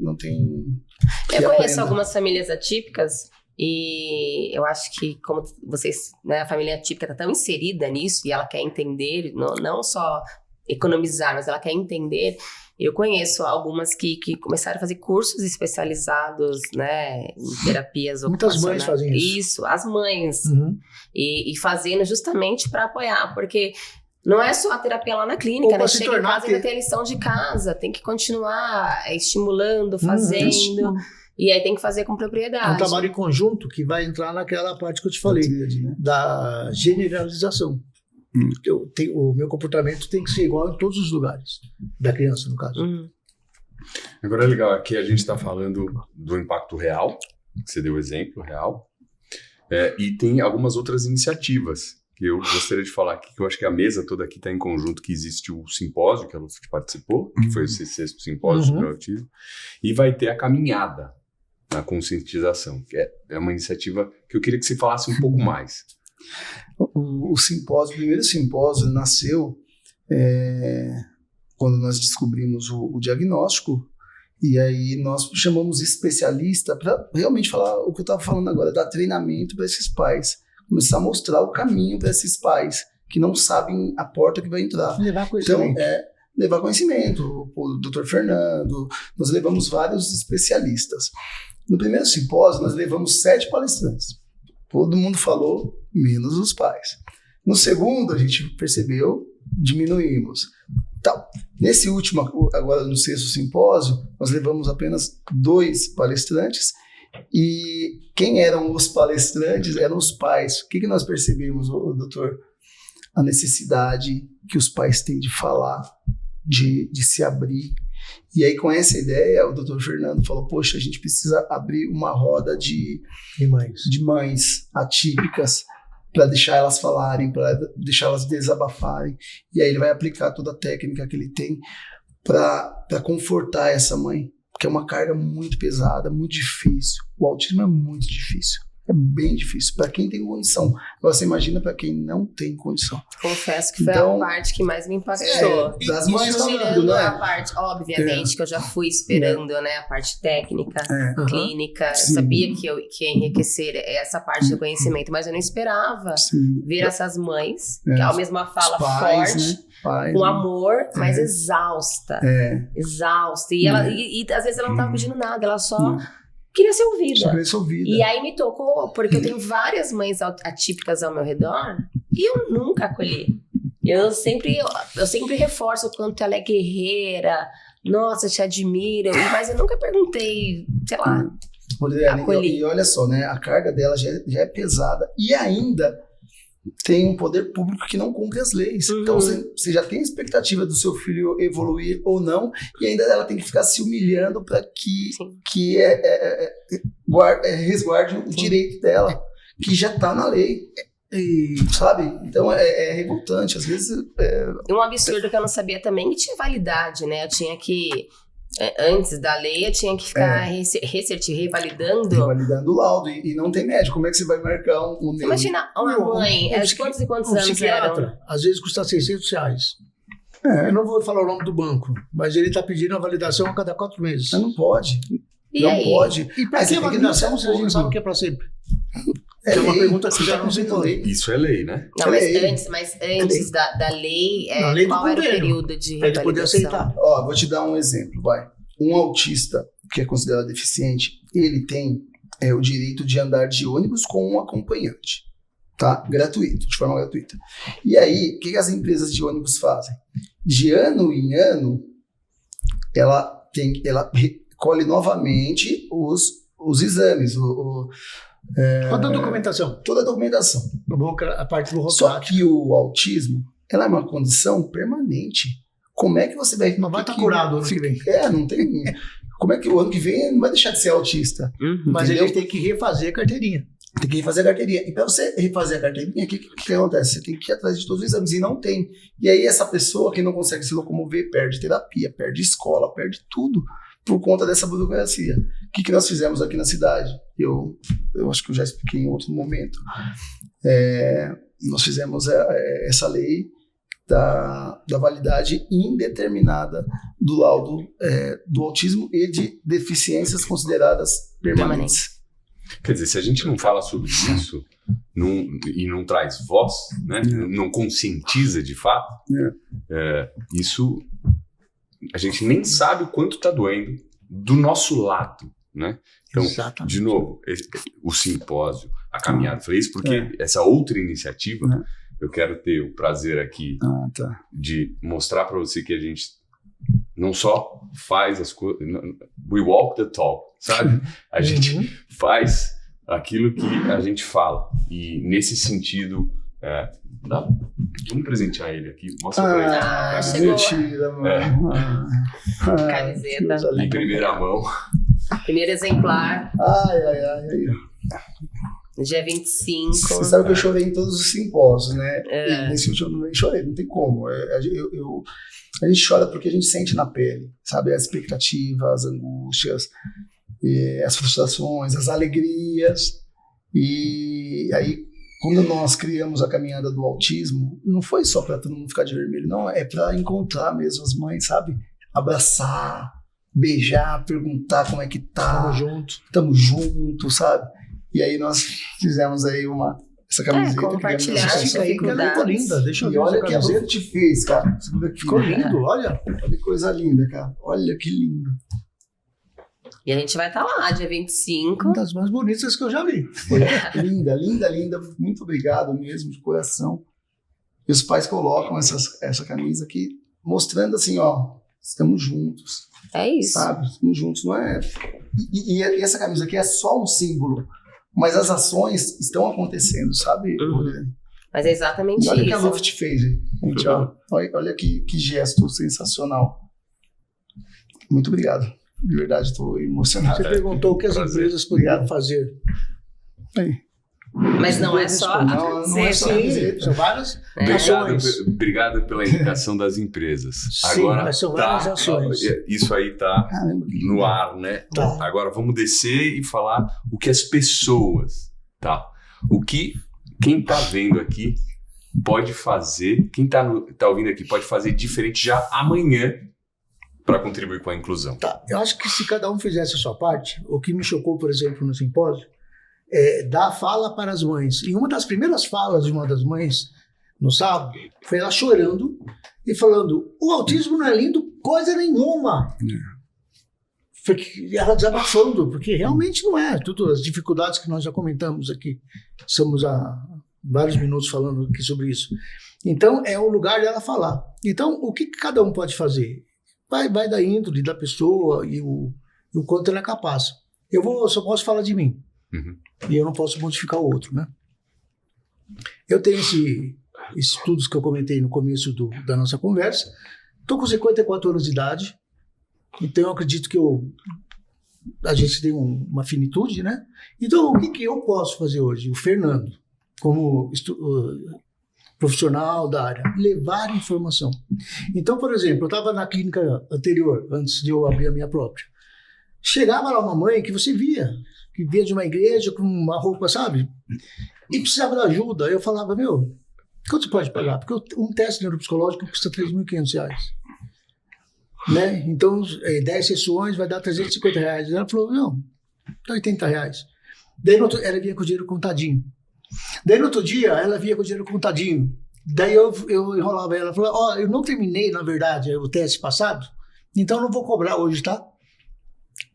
Eu conheço algumas famílias atípicas e eu acho que, como vocês, né, a família atípica está tão inserida nisso e ela quer entender, não só economizar, mas ela quer entender. Eu conheço algumas que começaram a fazer cursos especializados, né, em terapias ocupacionais.
Muitas mães fazem isso.
Isso, as mães. E fazendo justamente para apoiar, porque não é só a terapia lá na clínica, né? Chega em casa e ainda tem a lição de casa, tem que continuar estimulando, fazendo, e aí tem que fazer com propriedade.
É um trabalho em conjunto que vai entrar naquela parte que eu te falei, da generalização. O meu comportamento tem que ser igual em todos os lugares, da criança, no caso.
Agora é legal, aqui a gente está falando do impacto real, que você deu exemplo real, e tem algumas outras iniciativas que eu gostaria de falar aqui, que eu acho que a mesa toda aqui está em conjunto, que existe o simpósio, que a Luft participou, que foi o 6º simpósio sobre autismo, e vai ter a caminhada na conscientização, que é uma iniciativa que eu queria que você falasse um pouco mais.
O primeiro simpósio nasceu quando nós descobrimos o diagnóstico, E aí nós chamamos especialista para realmente falar o que eu estava falando agora, dar treinamento para esses pais. Começar a mostrar o caminho para esses pais que não sabem a porta que vai entrar.
Levar conhecimento.
Então, levar conhecimento. O Dr. Fernando, nós levamos vários especialistas. No primeiro simpósio, nós levamos 7 palestrantes. Todo mundo falou, menos os pais. No segundo, a gente percebeu, diminuímos. Então, nesse último, agora no 6º simpósio, nós levamos apenas 2 palestrantes. E quem eram os palestrantes eram os pais. O que nós percebemos, doutor? A necessidade que os pais têm de falar, de se abrir. E aí, com essa ideia, o doutor Fernando falou, poxa, a gente precisa abrir uma roda de mães atípicas para deixar elas falarem, para deixar elas desabafarem. E aí ele vai aplicar toda a técnica que ele tem para confortar essa mãe, porque é uma carga muito pesada, muito difícil. O autismo é muito difícil. É bem difícil para quem tem condição. Agora você imagina para quem não tem condição.
Confesso que foi a parte que mais me impactou.
Das mães
tirando,
né?
a parte, obviamente, que eu já fui esperando, né? A parte técnica, clínica.
Sim.
Sabia que ia enriquecer essa parte do conhecimento, mas eu não esperava ver essas mães, que a mesma fala
pais,
forte,
né? Pais,
com amor, mas exausta. Exausta. E às vezes ela não estava pedindo nada, ela só queria ser ouvida.
Só queria ser ouvida.
E aí me tocou, porque eu tenho várias mães atípicas ao meu redor e eu nunca acolhi. Eu sempre reforço o quanto ela é guerreira, nossa, te admiro, mas eu nunca perguntei, sei lá, acolhi.
E olha só, né, a carga dela já é pesada e ainda tem um poder público que não cumpre as leis. Então você já tem a expectativa do seu filho evoluir ou não, e ainda ela tem que ficar se humilhando para que resguarde o direito dela, que já está na lei. Sabe? Então é revoltante. Às vezes.
Um absurdo que eu não sabia também que tinha validade, né? Eu tinha que. Antes da lei, eu tinha que ficar revalidando
o laudo e não tem médico. Como é que você vai marcar um neuro?
Imagina uma mãe, de quantos e quantos anos eram?
Às vezes custa R$600. Eu não vou falar o nome do banco, mas ele está pedindo a validação a cada 4 meses.
Mas não pode.
E
não
aí?
pode.
E para que validação se a gente sabe que é para sempre? É uma pergunta que já não sei lei.
Isso é lei, né?
Não, mas antes da lei,
lei
qual era o período de revalidação?
Poder aceitar.
Vou te dar um exemplo, vai. Um autista que é considerado deficiente, ele tem o direito de andar de ônibus com um acompanhante, tá? Gratuito, de forma gratuita. E aí, o que as empresas de ônibus fazem? De ano em ano, ela recolhe novamente os exames,
toda a documentação.
Toda a documentação.
A parte do
Só que o autismo, ela é uma condição permanente. Como é que você vai...
Não vai estar curado ano que vem.
Não tem... Como é que o ano que vem não vai deixar de ser autista?
Mas ele tem que refazer a carteirinha.
Tem que refazer a carteirinha. E para você refazer a carteirinha, o que acontece? Você tem que ir atrás de todos os exames, e não tem. E aí essa pessoa que não consegue se locomover perde terapia, perde escola, perde tudo por conta dessa burocracia. O que nós fizemos aqui na cidade? Eu acho que eu já expliquei em outro momento. Nós fizemos essa lei da validade indeterminada do laudo do autismo e de deficiências consideradas permanentes.
Quer dizer, se a gente não fala sobre isso e não traz voz, né, não conscientiza de fato, isso a gente nem sabe o quanto está doendo do nosso lado, né? Então,
exatamente.
De novo, o simpósio, a caminhada, falei isso porque essa outra iniciativa, eu quero ter o prazer aqui de mostrar para você que a gente não só faz as coisas, we walk the talk, sabe? A gente faz aquilo que a gente fala. E nesse sentido, vamos presentear ele aqui. Mostra pra ele.
Chegou.
Mentira, mano.
Camiseta.
Em primeira mão.
Primeiro exemplar.
Ai.
Dia 25.
Você sabe que eu chorei em todos os simpósios, né? E nesse último eu nem chorei, não tem como. A gente chora porque a gente sente na pele, sabe? As expectativas, as angústias, as frustrações, as alegrias. E aí, quando nós criamos a caminhada do autismo, não foi só para todo mundo ficar de vermelho, não. É para encontrar mesmo as mães, sabe? Abraçar, beijar, perguntar como é que tá. Tamo junto, sabe? E aí nós fizemos aí essa camiseta.
Compartilhar as dificuldades.
Ficou linda, deixa eu ver.
Olha que a Luft fez, cara.
Ficou lindo, olha.
Olha que coisa linda, cara. Olha que lindo.
E a gente vai estar lá, dia 25.
Uma das mais bonitas que eu já vi.
Linda, linda, linda. Muito obrigado mesmo, de coração. E os pais colocam essa camisa aqui, mostrando assim, ó, estamos juntos.
É isso.
Sabe? Estamos juntos, não é... E essa camisa aqui é só um símbolo, mas as ações estão acontecendo, sabe?
Mas é exatamente
olha
isso.
Olha o que a Luft fez, gente. Olha que gesto sensacional. Muito obrigado. De verdade, estou emocionado.
Você perguntou o que as empresas poderiam fazer.
Aí.
Mas não é só...
Não é só camiseta.
São várias ações.
Obrigado pela indicação das empresas.
Sim,
agora,
mas são várias ações.
Isso aí tá no ar, né?
Tá.
Agora vamos descer e falar o que as pessoas, tá? O que quem tá vendo aqui pode fazer, quem tá ouvindo aqui pode fazer diferente já amanhã para contribuir com a inclusão.
Tá. Eu acho que se cada um fizesse a sua parte, o que me chocou, por exemplo, no simpósio, dar fala para as mães. E uma das primeiras falas de uma das mães, no sábado, foi ela chorando e falando, o autismo não é lindo coisa nenhuma. Ela desabafando, porque realmente não é. Tudo as dificuldades que nós já comentamos aqui. Estamos há vários minutos falando aqui sobre isso. Então, é o lugar dela falar. Então, o que cada um pode fazer? Vai da índole da pessoa e o quanto ela é capaz. Eu só posso falar de mim. E eu não posso modificar o outro, né? Eu tenho esses estudos que eu comentei no começo da nossa conversa. Estou com 54 anos de idade. Então, eu acredito que a gente tem uma finitude, né? Então, o que eu posso fazer hoje? O Fernando, como profissional da área, levar informação. Então, por exemplo, eu estava na clínica anterior, antes de eu abrir a minha própria. Chegava lá uma mãe que você via, que vinha de uma igreja com uma roupa, sabe? E precisava de ajuda. Eu falava, quanto você pode pagar? Porque um teste neuropsicológico custa R$3.500. Né? Então, 10 sessões vai dar R$350. Ela falou, dá R$80. Daí ela vinha com o dinheiro contadinho. Daí no outro dia, ela vinha com o dinheiro contadinho. Daí eu enrolava ela. Falava, eu não terminei, na verdade, o teste passado, então eu não vou cobrar hoje, tá?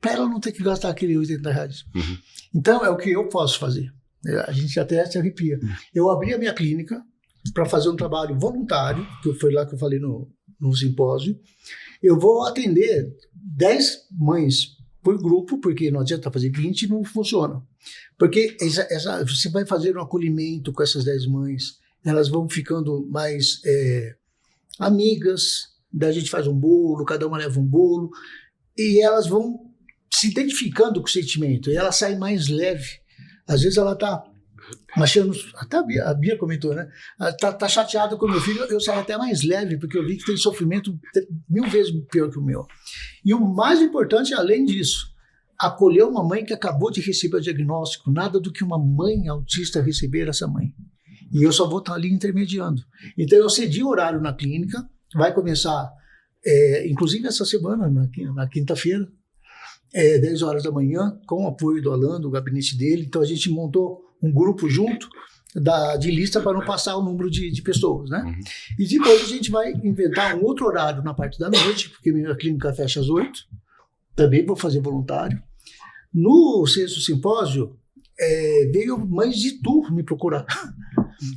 Para ela não ter que gastar aquele R$80. Então, é o que eu posso fazer. A gente até se arrepia. Eu abri a minha clínica para fazer um trabalho voluntário, que foi lá que eu falei no simpósio. Eu vou atender 10 mães por grupo, porque não adianta fazer 20, não funciona. Porque você vai fazer um acolhimento com essas 10 mães, elas vão ficando mais amigas, daí a gente faz um bolo, cada uma leva um bolo, e elas vão se identificando com o sentimento, e ela sai mais leve. Às vezes ela está achando, até a Bia comentou, né? Tá chateada com o meu filho, eu saio até mais leve, porque eu vi que tem sofrimento 1000 vezes pior que o meu. E o mais importante, além disso, acolher uma mãe que acabou de receber o diagnóstico, nada do que uma mãe autista receber essa mãe. E eu só vou estar ali intermediando. Então eu cedi o horário na clínica, vai começar, inclusive essa semana, na quinta-feira, 10 horas da manhã, com o apoio do Alan, do gabinete dele. Então a gente montou um grupo junto de lista para não passar o número de pessoas, né? E depois a gente vai inventar um outro horário na parte da noite, porque minha clínica fecha às 8, também vou fazer voluntário. No 6º simpósio, veio mães de Itu me procurar.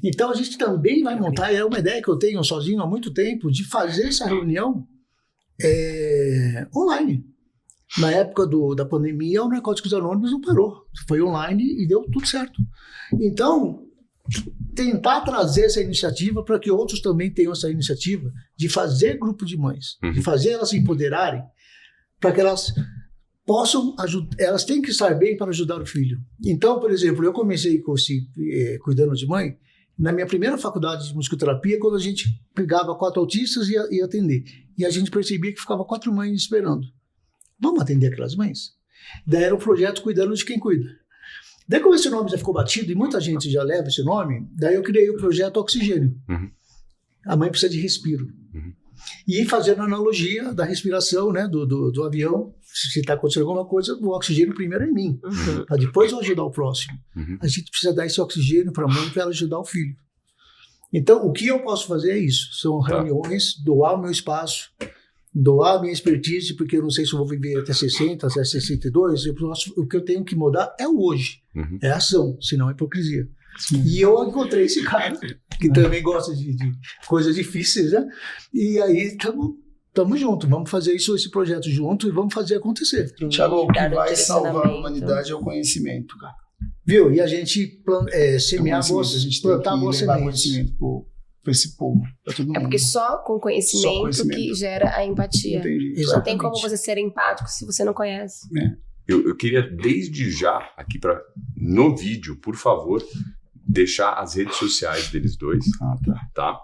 Então a gente também vai montar, é uma ideia que eu tenho sozinho há muito tempo, de fazer essa reunião online. Na época da pandemia, o Narcóticos Anônimos não parou. Foi online e deu tudo certo. Então, tentar trazer essa iniciativa para que outros também tenham essa iniciativa de fazer grupo de mães, de fazer elas se empoderarem, para que elas possam ajudar. Elas têm que estar bem para ajudar o filho. Então, por exemplo, eu comecei com cuidando de mãe na minha primeira faculdade de musicoterapia, quando a gente pegava 4 autistas e ia atender. E a gente percebia que ficava 4 mães esperando. Vamos atender aquelas mães? Daí era um projeto Cuidando de Quem Cuida. Daí, como esse nome já ficou batido e muita gente já leva esse nome, daí eu criei o projeto Oxigênio. A mãe precisa de respiro. E fazendo analogia da respiração, né, do avião, se está acontecendo alguma coisa, o oxigênio primeiro é em mim, para depois eu ajudar o próximo. A gente precisa dar esse oxigênio para a mãe para ela ajudar o filho. Então, o que eu posso fazer é isso. São reuniões, doar o meu espaço, doar a minha expertise, porque eu não sei se eu vou viver até 60, até 62. O que eu tenho que mudar é o hoje. É ação, senão é hipocrisia. Sim. E eu encontrei esse cara, que também gosta de coisas difíceis, né? E aí estamos juntos, vamos fazer esse projeto junto e vamos fazer acontecer.
Thiago, o que vai salvar a humanidade é o conhecimento, cara.
Viu? E a gente semear boas,
a gente
plantar
tem que
boas
levar
sementes.
Conhecimento para esse povo, para todo mundo.
É porque só com conhecimento que gera a empatia. Não tem como você ser empático se você não conhece.
Eu queria desde já, aqui no vídeo, por favor, deixar as redes sociais deles dois, tá?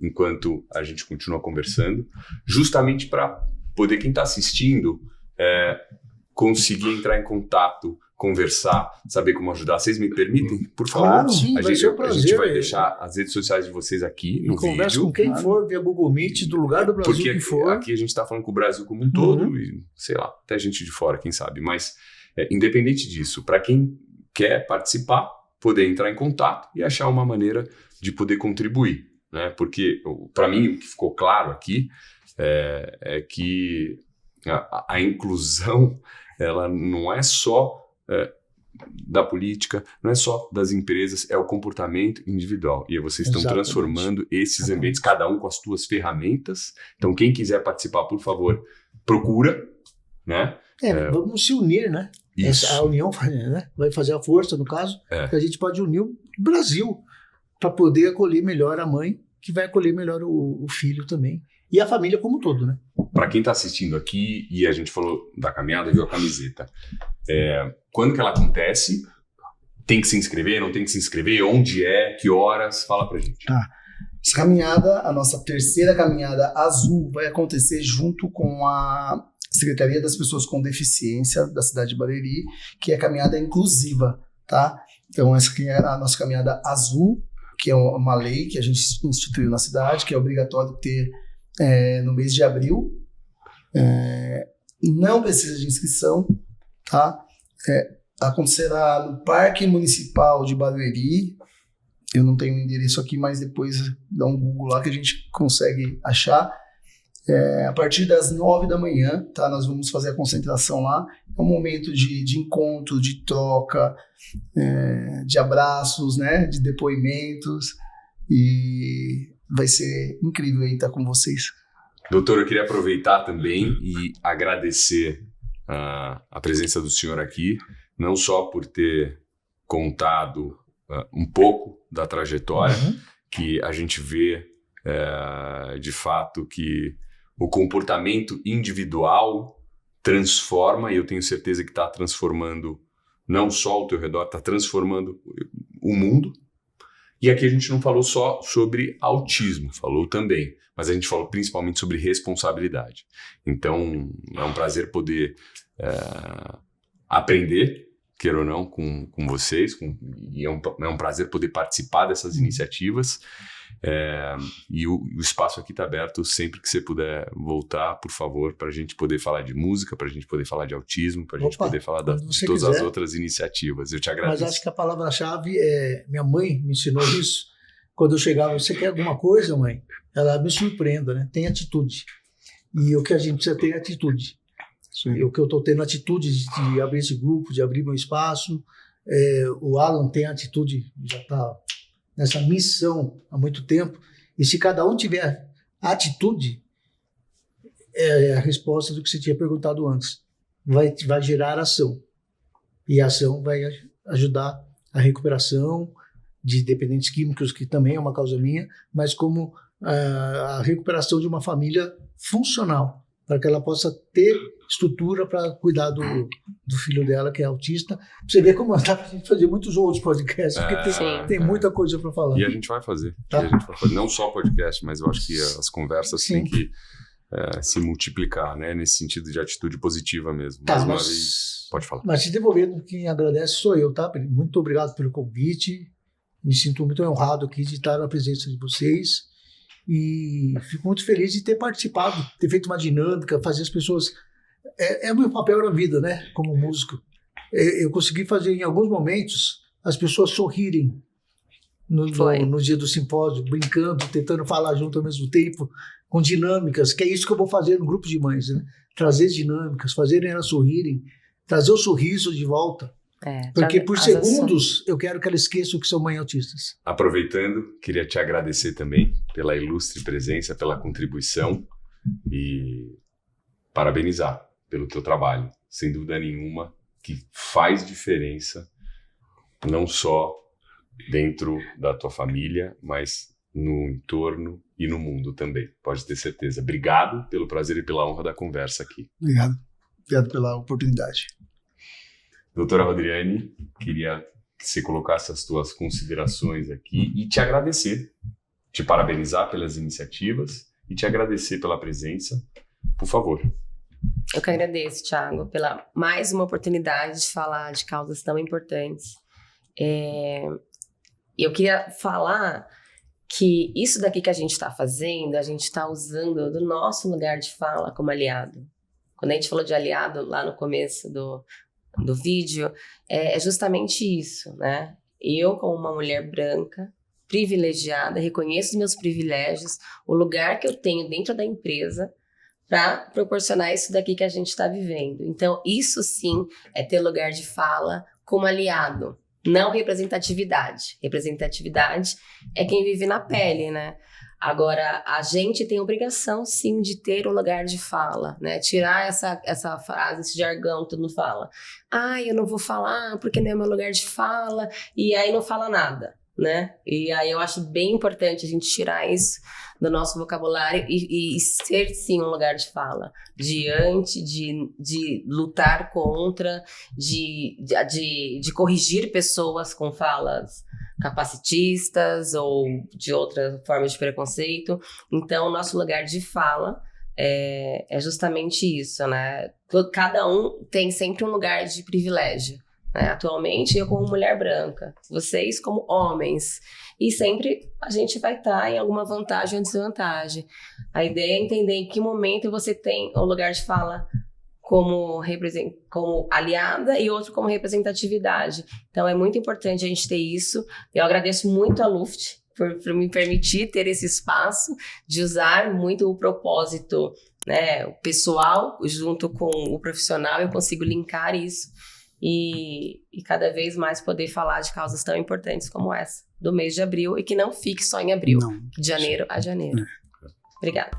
Enquanto a gente continua conversando, justamente para poder quem está assistindo conseguir entrar em contato, conversar, saber como ajudar. Vocês me permitem? Por favor.
Claro, sim, vai ser um prazer.
A gente vai deixar as redes sociais de vocês aqui no vídeo.
Conversa com quem for, via Google Meet, do lugar do Brasil
porque
que for.
Aqui a gente está falando com o Brasil como um todo, e sei lá, até gente de fora, quem sabe. Mas, independente disso, para quem quer participar, poder entrar em contato e achar uma maneira de poder contribuir, né? Porque, para mim, o que ficou claro aqui é que a inclusão, ela não é só da política, não é só das empresas, é o comportamento individual. E vocês estão transformando esses ambientes, cada um com as suas ferramentas. Então, quem quiser participar, por favor, procura, né?
Vamos se unir, né? A união vai fazer a força, no caso, que a gente pode unir o Brasil para poder acolher melhor a mãe, que vai acolher melhor o filho também. E a família como um todo, né?
Para quem está assistindo aqui, e a gente falou da caminhada, viu a camiseta. Quando que ela acontece? Tem que se inscrever, não tem que se inscrever? Onde que horas? Fala pra gente.
Essa caminhada, a nossa terceira caminhada azul, vai acontecer junto com a Secretaria das Pessoas com Deficiência da cidade de Barueri, que é a caminhada inclusiva, tá? Então essa aqui é a nossa caminhada azul, que é uma lei que a gente instituiu na cidade, que é obrigatório ter no mês de abril. Não precisa de inscrição, tá? Acontecerá no Parque Municipal de Barueri. Eu não tenho o endereço aqui, mas depois dá um Google lá que a gente consegue achar. A partir das 9 da manhã, tá? Nós vamos fazer a concentração lá. É um momento de encontro, de troca, de abraços, né? De depoimentos. E vai ser incrível aí estar com vocês.
Doutor, eu queria aproveitar também e agradecer a presença do senhor aqui, não só por ter contado um pouco da trajetória, que a gente vê de fato que o comportamento individual transforma, e eu tenho certeza que está transformando não só ao teu redor, está transformando o mundo. E aqui a gente não falou só sobre autismo, falou também, mas a gente falou principalmente sobre responsabilidade. Então, é um prazer poder aprender, queira ou não, com vocês, e é um prazer poder participar dessas iniciativas. E o espaço aqui está aberto sempre que você puder voltar, por favor, para a gente poder falar de música, para a gente poder falar de autismo, para a gente poder falar de todas as outras iniciativas. Eu te agradeço.
Mas acho que a palavra-chave minha mãe me ensinou isso. Quando eu chegava, você quer alguma coisa, mãe? Ela me surpreenda, né? Tem atitude. E o que a gente precisa ter é atitude. E o que eu estou tendo atitude de abrir esse grupo, de abrir meu espaço. O Alan tem atitude, já está nessa missão há muito tempo. E se cada um tiver atitude, é a resposta do que você tinha perguntado antes. Vai gerar ação. E a ação vai ajudar a recuperação de dependentes químicos, que também é uma causa minha, mas como a recuperação de uma família funcional, para que ela possa ter estrutura para cuidar do filho dela, que é autista. Você vê como dá para a gente fazer muitos outros podcasts, porque tem muita coisa para falar.
E a gente vai fazer. Não só podcast, mas eu acho que as conversas têm que se multiplicar, né? Nesse sentido de atitude positiva mesmo. Mais uma vez, pode falar.
Mas te devolvendo, quem agradece sou eu, tá? Muito obrigado pelo convite. Me sinto muito honrado aqui de estar na presença de vocês. E fico muito feliz de ter participado, ter feito uma dinâmica, fazer as pessoas... É o meu papel na vida, né? Como músico. Eu consegui fazer, em alguns momentos, as pessoas sorrirem no dia do simpósio, brincando, tentando falar junto ao mesmo tempo, com dinâmicas, que é isso que eu vou fazer no grupo de mães, né? Trazer dinâmicas, fazerem elas sorrirem, trazer o sorriso de volta. Porque por segundos eu quero que elas esqueçam que são mães autistas.
Aproveitando, queria te agradecer também pela ilustre presença, pela contribuição e parabenizar pelo teu trabalho. Sem dúvida nenhuma que faz diferença, não só dentro da tua família, mas no entorno e no mundo também. Pode ter certeza. Obrigado pelo prazer e pela honra da conversa aqui.
Obrigado. Obrigado pela oportunidade.
Doutora Rodriane, queria que você colocasse as tuas considerações aqui e te agradecer, te parabenizar pelas iniciativas e te agradecer pela presença. Por favor.
Eu que agradeço, Thiago, pela mais uma oportunidade de falar de causas tão importantes. Eu queria falar que isso daqui que a gente está fazendo, a gente está usando do nosso lugar de fala como aliado. Quando a gente falou de aliado lá no começo do vídeo, é justamente isso, né? Eu, como uma mulher branca, privilegiada, reconheço os meus privilégios, o lugar que eu tenho dentro da empresa para proporcionar isso daqui que a gente está vivendo. Então, isso sim é ter lugar de fala como aliado, não representatividade. Representatividade é quem vive na pele, né? Agora, a gente tem obrigação, sim, de ter o lugar de fala, né? Tirar essa frase, esse jargão que todo mundo fala. Eu não vou falar porque não é meu lugar de fala, e aí não fala nada, né? E aí eu acho bem importante a gente tirar isso do nosso vocabulário e ser, sim, um lugar de fala. Diante de lutar contra, de corrigir pessoas com falas capacitistas ou de outra forma de preconceito. Então, o nosso lugar de fala é justamente isso, né? Cada um tem sempre um lugar de privilégio, né? Atualmente, eu como mulher branca, vocês como homens, e sempre a gente vai estar em alguma vantagem ou desvantagem. A ideia é entender em que momento você tem o lugar de fala como aliada e outro como representatividade. Então, é muito importante a gente ter isso. Eu agradeço muito a Luft por me permitir ter esse espaço de usar muito o propósito, né, o pessoal junto com o profissional. Eu consigo linkar isso e cada vez mais poder falar de causas tão importantes como essa, do mês de abril, e que não fique só em abril, de janeiro a janeiro. Obrigada.